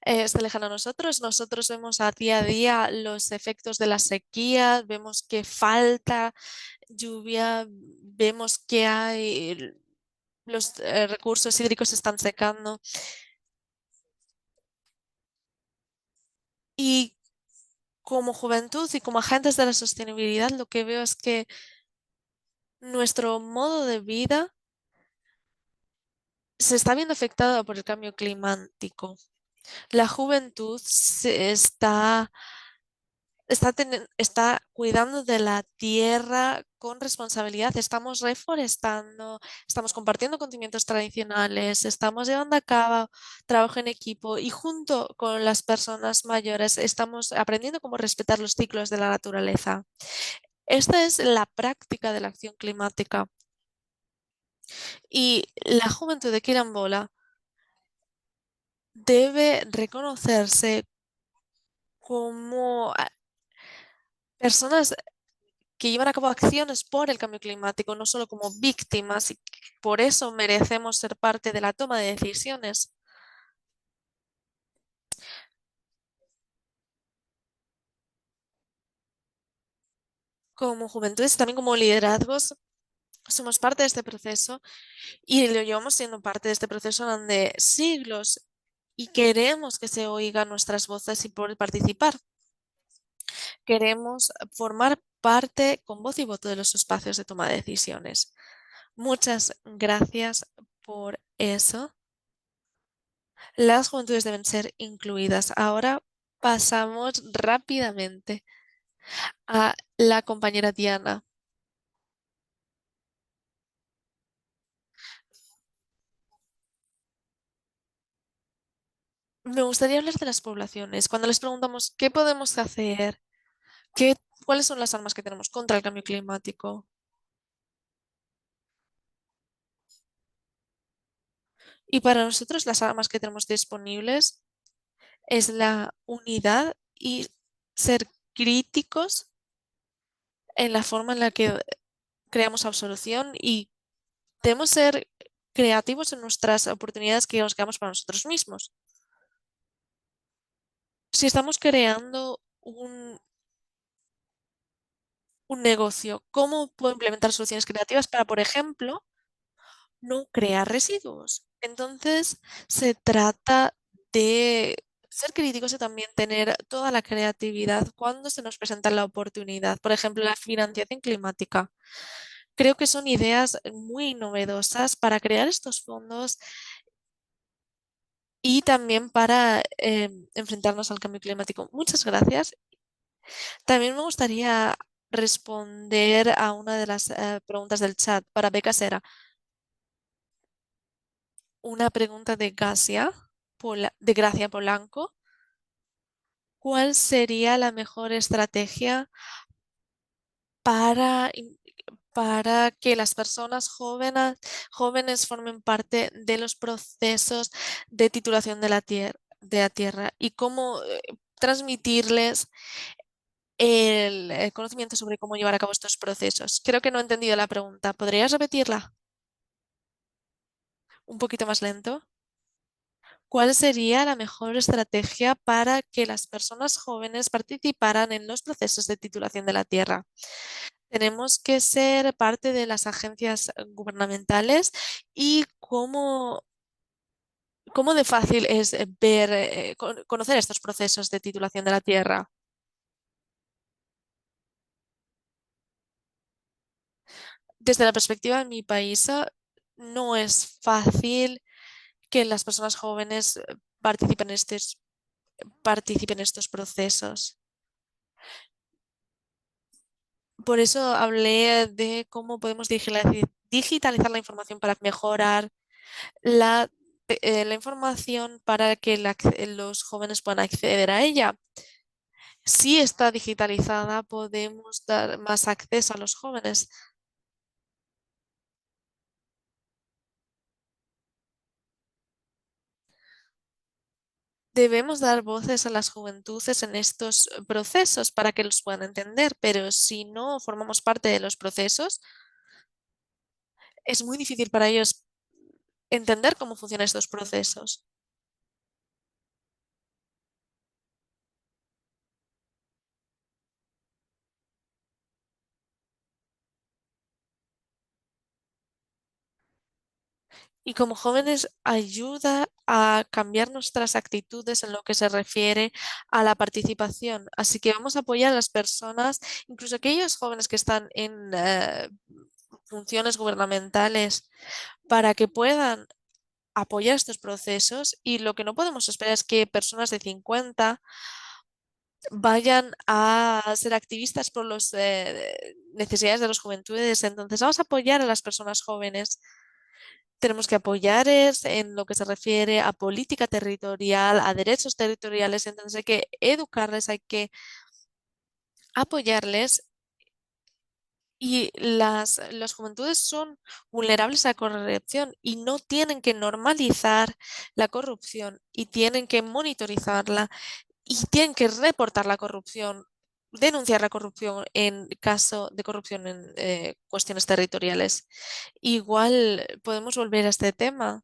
lejano a nosotros. Nosotros vemos a día los efectos de la sequía, vemos que falta lluvia, vemos que los recursos hídricos se están secando. Y como juventud y como agentes de la sostenibilidad, lo que veo es que nuestro modo de vida se está viendo afectado por el cambio climático. La juventud está cuidando de la tierra con responsabilidad. Estamos reforestando, estamos compartiendo conocimientos tradicionales, estamos llevando a cabo trabajo en equipo y junto con las personas mayores estamos aprendiendo cómo respetar los ciclos de la naturaleza. Esta es la práctica de la acción climática y la juventud de Kirambola debe reconocerse como personas que llevan a cabo acciones por el cambio climático, no solo como víctimas, y por eso merecemos ser parte de la toma de decisiones. Como juventudes y también como liderazgos, somos parte de este proceso y lo llevamos siendo parte de este proceso durante siglos y queremos que se oigan nuestras voces y por participar. Queremos formar parte con voz y voto de los espacios de toma de decisiones. Muchas gracias por eso. Las juventudes deben ser incluidas. Ahora pasamos rápidamente a la compañera Diana. Me gustaría hablar de las poblaciones. Cuando les preguntamos qué podemos hacer, qué, cuáles son las armas que tenemos contra el cambio climático. Y para nosotros las armas que tenemos disponibles es la unidad y ser críticos en la forma en la que creamos absolución y debemos ser creativos en nuestras oportunidades que nos quedamos para nosotros mismos. Si estamos creando un negocio, ¿cómo puedo implementar soluciones creativas para, por ejemplo, no crear residuos? Entonces, se trata de ser críticos y también tener toda la creatividad cuando se nos presenta la oportunidad. Por ejemplo, la financiación climática. Creo que son ideas muy novedosas para crear estos fondos y también para enfrentarnos al cambio climático. Muchas gracias. También me gustaría responder a una de las preguntas del chat para Beca Sera. Una pregunta de de Gracia Polanco. ¿Cuál sería la mejor estrategia para, para que las personas jóvenes formen parte de los procesos de titulación de la tierra? ¿Y cómo transmitirles el conocimiento sobre cómo llevar a cabo estos procesos? Creo que no he entendido la pregunta. ¿Podrías repetirla un poquito más lento? ¿Cuál sería la mejor estrategia para que las personas jóvenes participaran en los procesos de titulación de la tierra? Tenemos que ser parte de las agencias gubernamentales y cómo de fácil es conocer estos procesos de titulación de la tierra. Desde la perspectiva de mi país, no es fácil que las personas jóvenes participen en estos procesos. Por eso hablé de cómo podemos dirigir la digitalizar la información para mejorar la, la información para que los jóvenes puedan acceder a ella. Si está digitalizada, podemos dar más acceso a los jóvenes. Debemos dar voces a las juventudes en estos procesos para que los puedan entender, pero si no formamos parte de los procesos, es muy difícil para ellos entender cómo funcionan estos procesos. Y como jóvenes ayuda a cambiar nuestras actitudes en lo que se refiere a la participación. Así que vamos a apoyar a las personas, incluso aquellos jóvenes que están en funciones gubernamentales, para que puedan apoyar estos procesos. Y lo que no podemos esperar es que personas de 50 vayan a ser activistas por las necesidades de las juventudes. Entonces, vamos a apoyar a las personas jóvenes. Tenemos que apoyarles en lo que se refiere a política territorial, a derechos territoriales. Entonces, hay que educarles, hay que apoyarles. Y las juventudes son vulnerables a la corrupción y no tienen que normalizar la corrupción y tienen que monitorizarla y tienen que reportar la corrupción, denunciar la corrupción en caso de corrupción en cuestiones territoriales. Igual podemos volver a este tema.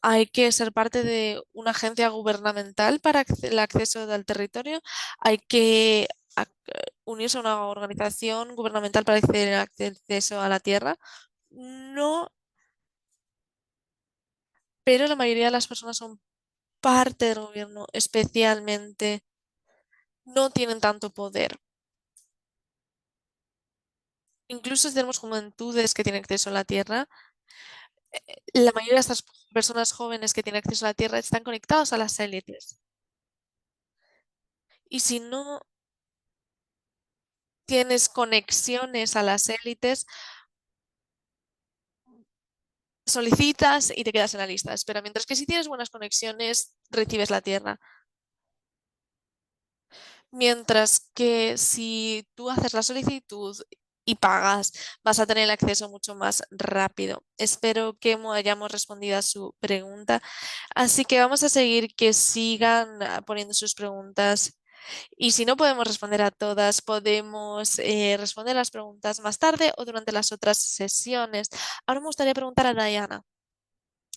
Hay que ser parte de una agencia gubernamental para el acceso al territorio. Hay que unirse a una organización gubernamental para acceder al acceso a la tierra. No, pero la mayoría de las personas son parte del gobierno, especialmente no tienen tanto poder. Incluso si tenemos juventudes que tienen acceso a la tierra, la mayoría de estas personas jóvenes que tienen acceso a la tierra están conectados a las élites. Y si no tienes conexiones a las élites, solicitas y te quedas en la lista de espera. Mientras que si tienes buenas conexiones, recibes la tierra. Mientras que si tú haces la solicitud y pagas, vas a tener el acceso mucho más rápido. Espero que hayamos respondido a su pregunta. Así que vamos a seguir que sigan poniendo sus preguntas. Y si no podemos responder a todas, podemos responder las preguntas más tarde o durante las otras sesiones. Ahora me gustaría preguntar a Diana.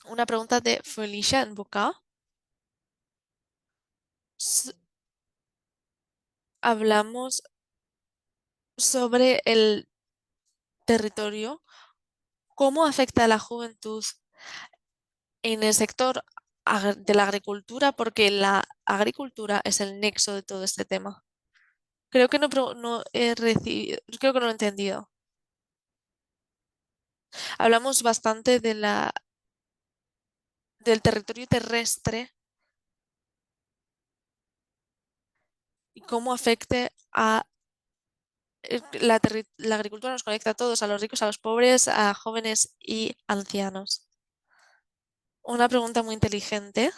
Una pregunta de Felicia en Boca. Hablamos sobre el territorio, cómo afecta a la juventud en el sector de la agricultura, porque la agricultura es el nexo de todo este tema. Creo que no he recibido, creo que no lo he entendido. Hablamos bastante del territorio terrestre y cómo afecte a la agricultura nos conecta a todos, a los ricos, a los pobres, a jóvenes y ancianos. Una pregunta muy inteligente.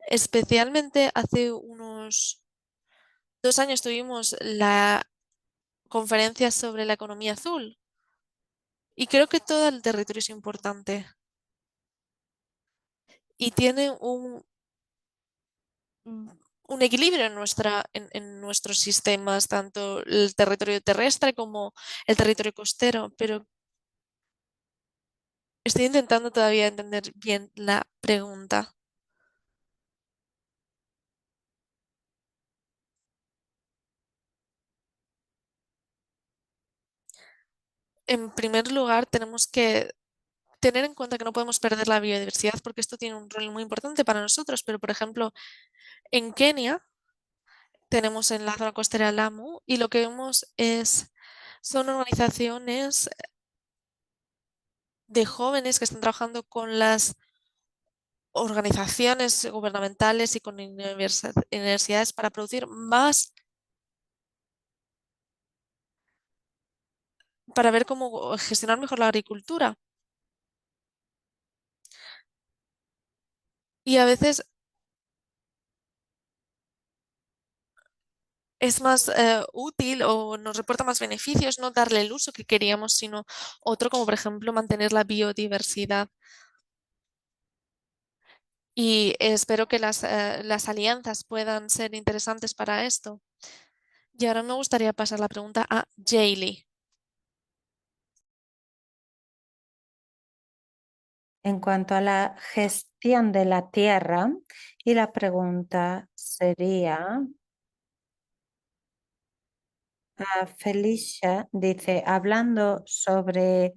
Especialmente hace unos 2 años tuvimos la conferencia sobre la economía azul y creo que todo el territorio es importante y tiene mm, un equilibrio en nuestros sistemas, tanto el territorio terrestre como el territorio costero, pero estoy intentando todavía entender bien la pregunta. En primer lugar, tenemos que tener en cuenta que no podemos perder la biodiversidad porque esto tiene un rol muy importante para nosotros, pero por ejemplo, en Kenia tenemos en la zona costera Lamu y lo que vemos son organizaciones de jóvenes que están trabajando con las organizaciones gubernamentales y con universidades para producir más para ver cómo gestionar mejor la agricultura. Y a veces es más útil o nos reporta más beneficios no darle el uso que queríamos, sino otro, como por ejemplo mantener la biodiversidad. Y espero que las alianzas puedan ser interesantes para esto. Y ahora me gustaría pasar la pregunta a Jaylee. En cuanto a la gestión de la tierra, y la pregunta sería, Felicia dice, hablando sobre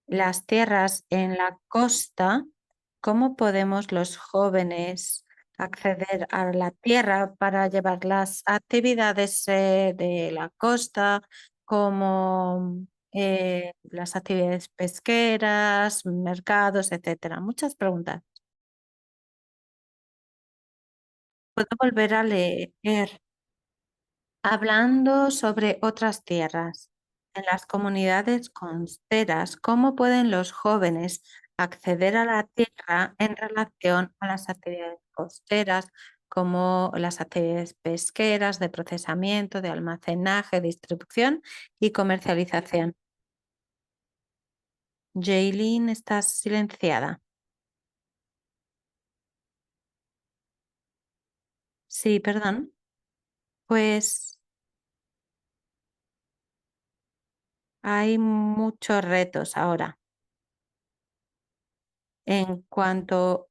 las tierras en la costa, ¿cómo podemos los jóvenes acceder a la tierra para llevar las actividades de la costa, como las actividades pesqueras, mercados, etcétera? Muchas preguntas. Puedo volver a leer. Hablando sobre otras tierras, en las comunidades costeras, ¿cómo pueden los jóvenes acceder a la tierra en relación a las actividades costeras, como las actividades pesqueras, de procesamiento, de almacenaje, distribución y comercialización? Jaylin, estás silenciada. Sí, perdón. Pues hay muchos retos ahora en cuanto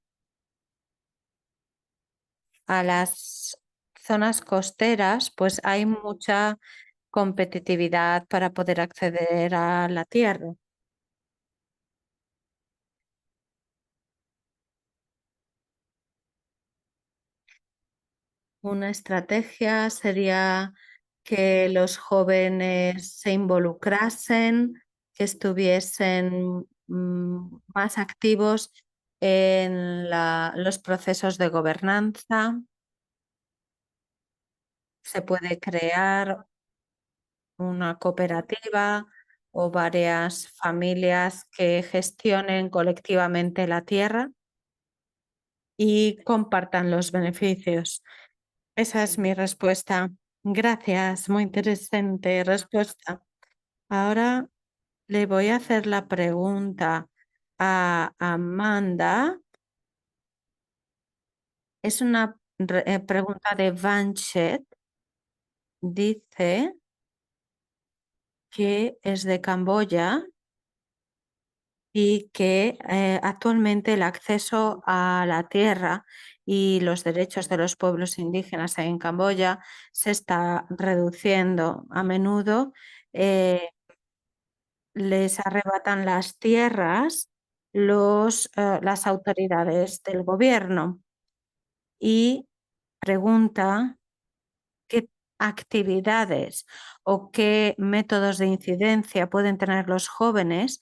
a las zonas costeras, pues hay mucha competitividad para poder acceder a la tierra. Una estrategia sería que los jóvenes se involucrasen, que estuviesen más activos en los procesos de gobernanza. Se puede crear una cooperativa o varias familias que gestionen colectivamente la tierra y compartan los beneficios. Esa es mi respuesta. Gracias, muy interesante respuesta. Ahora le voy a hacer la pregunta a Amanda. Es una pregunta de Vanchet. Dice que es de Camboya y que actualmente el acceso a la tierra y los derechos de los pueblos indígenas en Camboya se está reduciendo. A menudo les arrebatan las tierras las autoridades del gobierno y pregunta qué actividades o qué métodos de incidencia pueden tener los jóvenes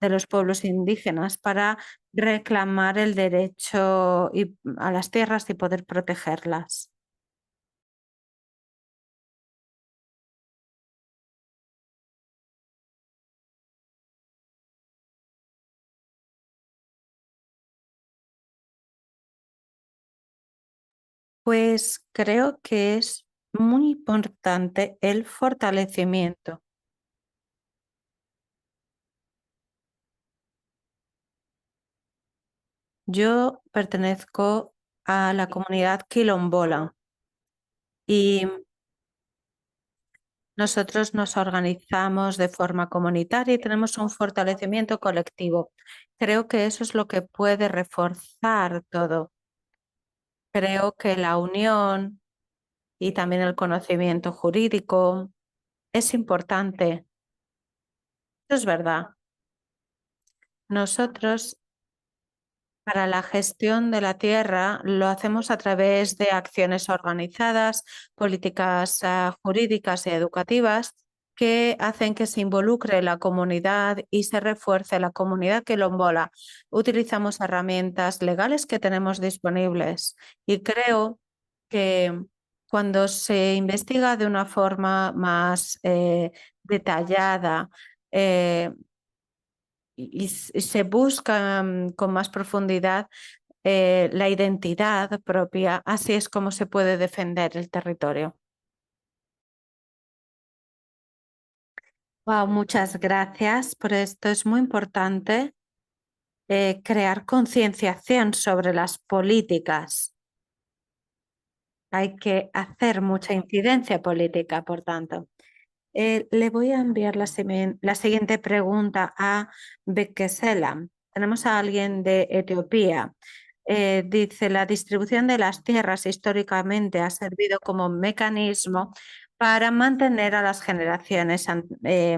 de los pueblos indígenas para reclamar el derecho a las tierras y poder protegerlas. Pues creo que es muy importante el fortalecimiento. Yo pertenezco a la comunidad quilombola y nosotros nos organizamos de forma comunitaria y tenemos un fortalecimiento colectivo. Creo que eso es lo que puede reforzar todo. Creo que la unión y también el conocimiento jurídico es importante. Eso es verdad. Nosotros para la gestión de la tierra lo hacemos a través de acciones organizadas, políticas jurídicas y educativas que hacen que se involucre la comunidad y se refuerce la comunidad quilombola. Utilizamos herramientas legales que tenemos disponibles y creo que cuando se investiga de una forma más detallada y se busca con más profundidad la identidad propia. Así es como se puede defender el territorio. Wow, muchas gracias por esto. Es muy importante crear concienciación sobre las políticas. Hay que hacer mucha incidencia política, por tanto. Le voy a enviar la siguiente pregunta a Bekesela. Tenemos a alguien de Etiopía. Dice, la distribución de las tierras históricamente ha servido como mecanismo para mantener a las generaciones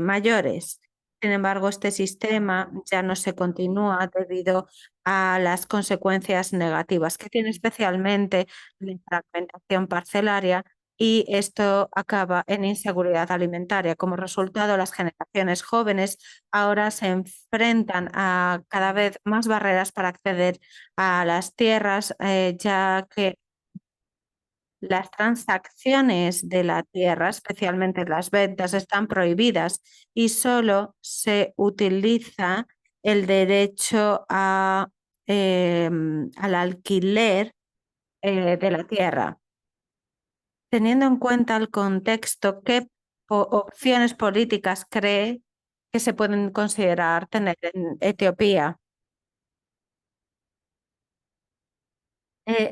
mayores. Sin embargo, este sistema ya no se continúa debido a las consecuencias negativas que tiene especialmente la fragmentación parcelaria y esto acaba en inseguridad alimentaria. Como resultado, las generaciones jóvenes ahora se enfrentan a cada vez más barreras para acceder a las tierras, ya que las transacciones de la tierra, especialmente las ventas, están prohibidas y solo se utiliza el derecho al alquiler de la tierra. Teniendo en cuenta el contexto, ¿qué opciones políticas cree que se pueden considerar tener en Etiopía?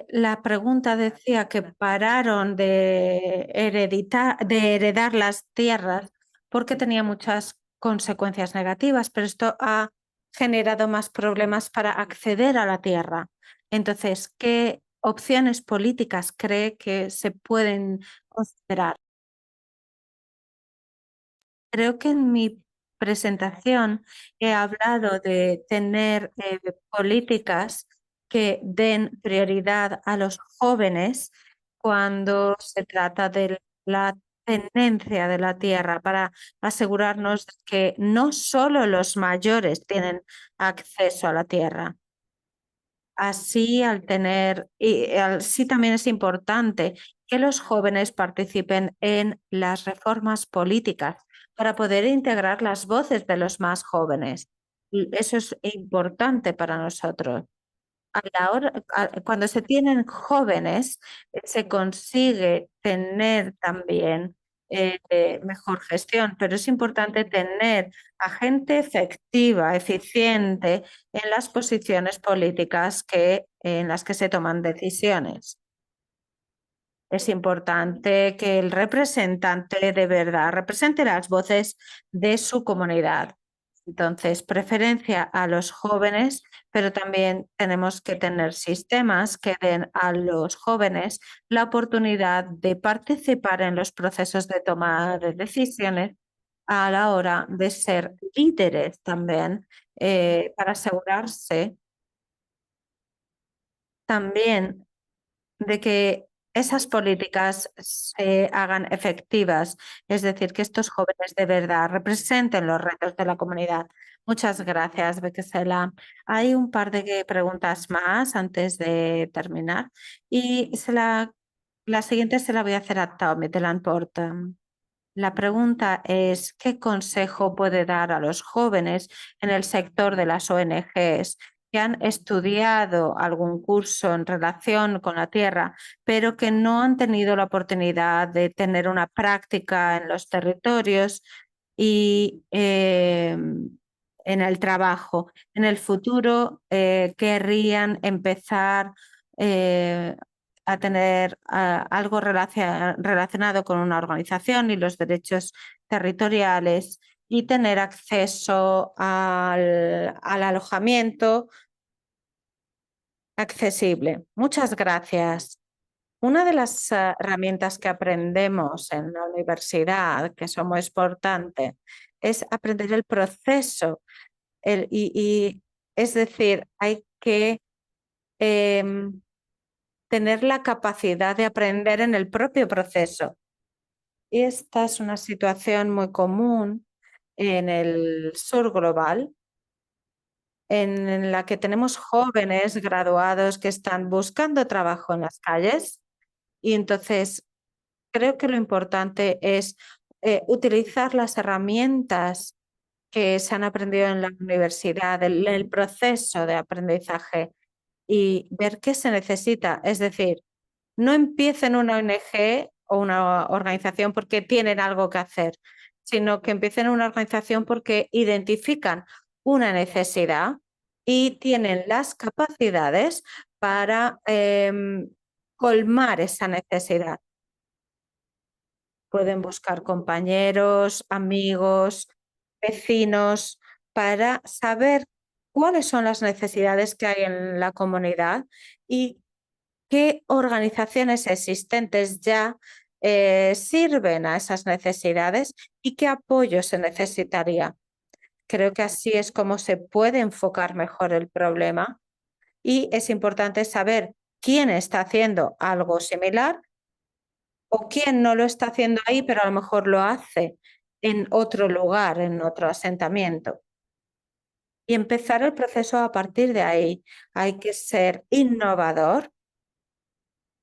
La pregunta decía que pararon de heredar las tierras porque tenía muchas consecuencias negativas, pero esto ha generado más problemas para acceder a la tierra. Entonces, ¿qué opciones políticas cree que se pueden considerar? Creo que en mi presentación he hablado de tener políticas que den prioridad a los jóvenes cuando se trata de la tenencia de la tierra para asegurarnos de que no solo los mayores tienen acceso a la tierra. Así, así también es importante que los jóvenes participen en las reformas políticas para poder integrar las voces de los más jóvenes. Y eso es importante para nosotros. Cuando se tienen jóvenes, se consigue tener también mejor gestión, pero es importante tener a gente efectiva, eficiente en las posiciones políticas en las que se toman decisiones. Es importante que el representante de verdad represente las voces de su comunidad. Entonces, preferencia a los jóvenes, pero también tenemos que tener sistemas que den a los jóvenes la oportunidad de participar en los procesos de toma de decisiones a la hora de ser líderes también, para asegurarse también de que esas políticas se hagan efectivas, es decir, que estos jóvenes de verdad representen los retos de la comunidad. Muchas gracias, Bequesela. Hay un par de preguntas más antes de terminar y la siguiente se la voy a hacer a Tommy de Lamport. La pregunta es, ¿qué consejo puede dar a los jóvenes en el sector de las ONGs que han estudiado algún curso en relación con la tierra, pero que no han tenido la oportunidad de tener una práctica en los territorios y en el trabajo? En el futuro querrían empezar eh, a tener algo relacionado con una organización y los derechos territoriales y tener acceso al alojamiento accesible. Muchas gracias. Una de las herramientas que aprendemos en la universidad, que son muy importantes, es aprender el proceso. Y es decir, hay que em, tener la capacidad de aprender en el propio proceso. Y esta es una situación muy común en el sur global, en la que tenemos jóvenes graduados que están buscando trabajo en las calles. Y entonces creo que lo importante es utilizar las herramientas que se han aprendido en la universidad, el proceso de aprendizaje y ver qué se necesita. Es decir, no empiecen una ONG o una organización porque tienen algo que hacer, sino que empiecen una organización porque identifican una necesidad y tienen las capacidades para colmar esa necesidad. Pueden buscar compañeros, amigos, vecinos, para saber cuáles son las necesidades que hay en la comunidad y qué organizaciones existentes ya sirven a esas necesidades y qué apoyo se necesitaría. Creo que así es como se puede enfocar mejor el problema y es importante saber quién está haciendo algo similar o quién no lo está haciendo ahí, pero a lo mejor lo hace en otro lugar, en otro asentamiento. Y empezar el proceso a partir de ahí. Hay que ser innovador,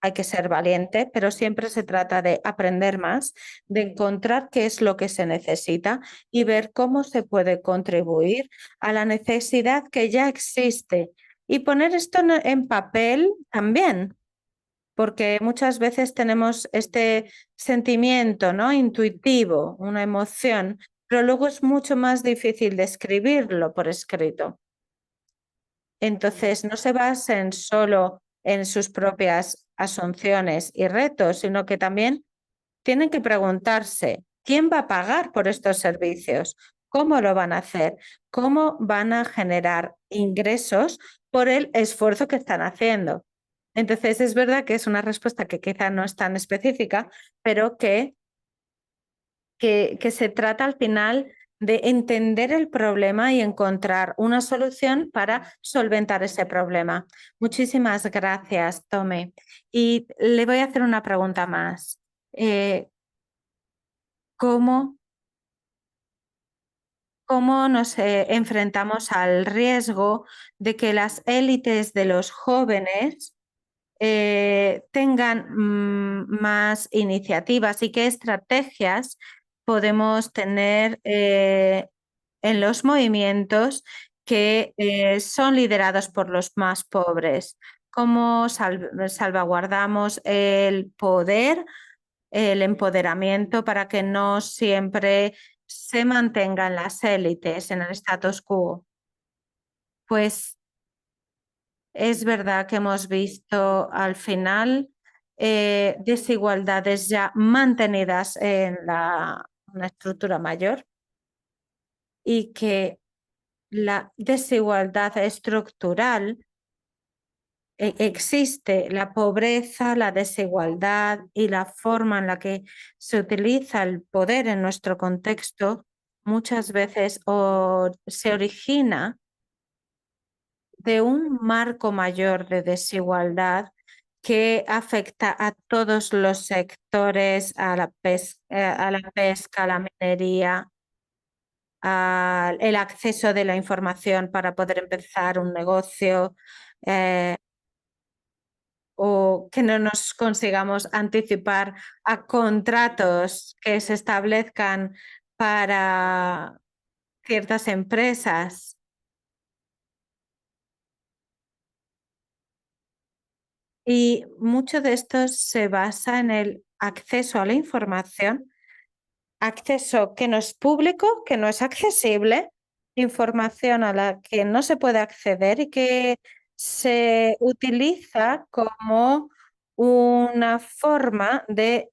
hay que ser valiente, pero siempre se trata de aprender más, de encontrar qué es lo que se necesita y ver cómo se puede contribuir a la necesidad que ya existe. Y poner esto en papel también, porque muchas veces tenemos este sentimiento, ¿no? Intuitivo, una emoción, pero luego es mucho más difícil describirlo por escrito. Entonces, no se basen solo en sus propias asunciones y retos, sino que también tienen que preguntarse, ¿quién va a pagar por estos servicios? ¿Cómo lo van a hacer? ¿Cómo van a generar ingresos por el esfuerzo que están haciendo? Entonces, es verdad que es una respuesta que quizá no es tan específica, pero que se trata al final de entender el problema y encontrar una solución para solventar ese problema. Muchísimas gracias, Tome. Y le voy a hacer una pregunta más. Eh, ¿cómo, cómo nos enfrentamos al riesgo de que las élites de los jóvenes tengan más iniciativas y qué estrategias podemos tener en los movimientos que son liderados por los más pobres? ¿Cómo salvaguardamos el poder, el empoderamiento para que no siempre se mantengan las élites en el status quo? Pues es verdad que hemos visto al final desigualdades ya mantenidas en una estructura mayor y que la desigualdad estructural existe, la pobreza, la desigualdad y la forma en la que se utiliza el poder en nuestro contexto muchas veces se origina de un marco mayor de desigualdad que afecta a todos los sectores, a la pesca, a la minería, al acceso de la información para poder empezar un negocio, o que no nos consigamos anticipar a contratos que se establezcan para ciertas empresas. Y mucho de esto se basa en el acceso a la información, acceso que no es público, que no es accesible, información a la que no se puede acceder y que se utiliza como una forma de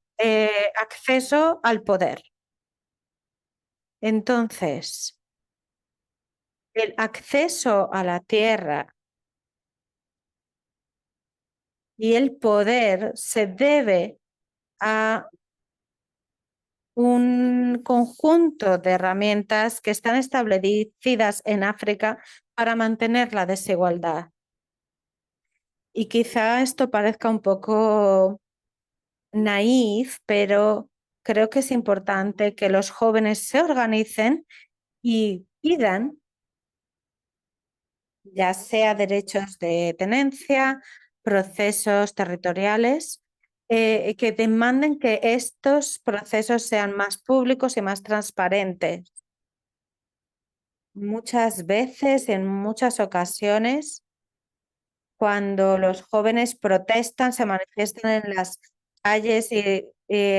acceso al poder. Entonces, el acceso a la tierra y el poder se debe a un conjunto de herramientas que están establecidas en África para mantener la desigualdad. Y quizá esto parezca un poco naif, pero creo que es importante que los jóvenes se organicen y pidan, ya sea derechos de tenencia, procesos territoriales, que demanden que estos procesos sean más públicos y más transparentes. Muchas veces, en muchas ocasiones, cuando los jóvenes protestan, se manifiestan en las calles y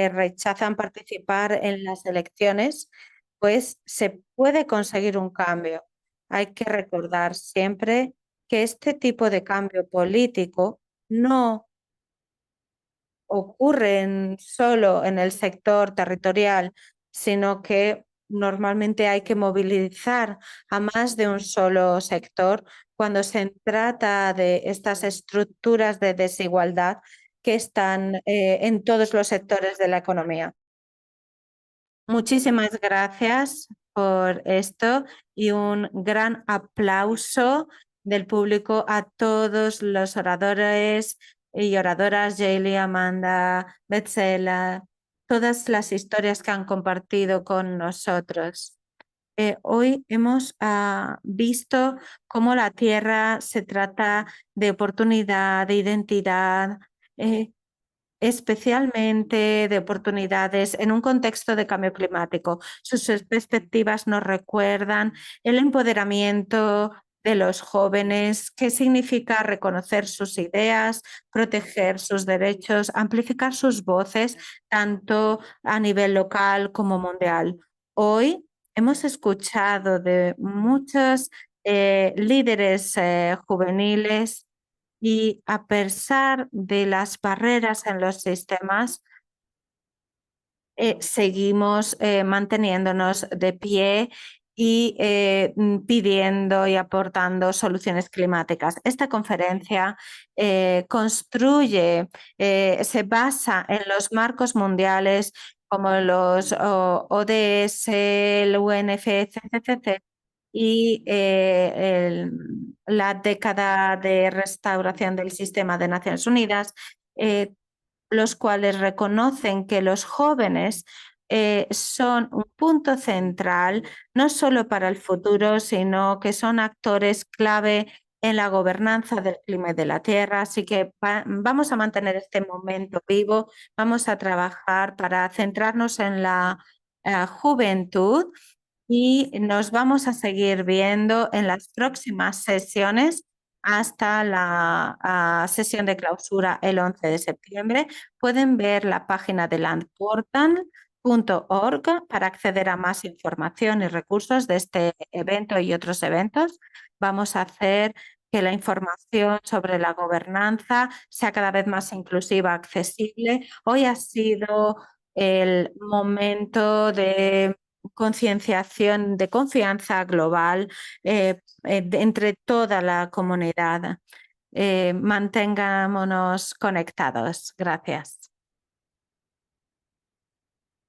rechazan participar en las elecciones, pues se puede conseguir un cambio. Hay que recordar siempre que este tipo de cambio político no ocurre solo en el sector territorial, sino que normalmente hay que movilizar a más de un solo sector cuando se trata de estas estructuras de desigualdad que están en todos los sectores de la economía. Muchísimas gracias por esto y un gran aplauso del público a todos los oradores y oradoras, Jaylee, Amanda, Betzela, todas las historias que han compartido con nosotros. Hoy hemos visto cómo la tierra se trata de oportunidad, de identidad, especialmente de oportunidades en un contexto de cambio climático. Sus perspectivas nos recuerdan el empoderamiento de los jóvenes, qué significa reconocer sus ideas, proteger sus derechos, amplificar sus voces, tanto a nivel local como mundial. Hoy hemos escuchado de muchos líderes juveniles y a pesar de las barreras en los sistemas, seguimos manteniéndonos de pie y pidiendo y aportando soluciones climáticas. Esta conferencia se basa en los marcos mundiales como los ODS, el UNFCCC y la década de restauración del sistema de Naciones Unidas, los cuales reconocen que los jóvenes son un punto central no solo para el futuro, sino que son actores clave en la gobernanza del clima y de la tierra. Así que vamos a mantener este momento vivo, vamos a trabajar para centrarnos en la juventud y nos vamos a seguir viendo en las próximas sesiones hasta la sesión de clausura el 11 de septiembre. Pueden ver la página de landportal.org para acceder a más información y recursos de este evento y otros eventos. Vamos a hacer que la información sobre la gobernanza sea cada vez más inclusiva, accesible. Hoy ha sido el momento de concienciación, de confianza global entre toda la comunidad. Mantengámonos conectados. Gracias.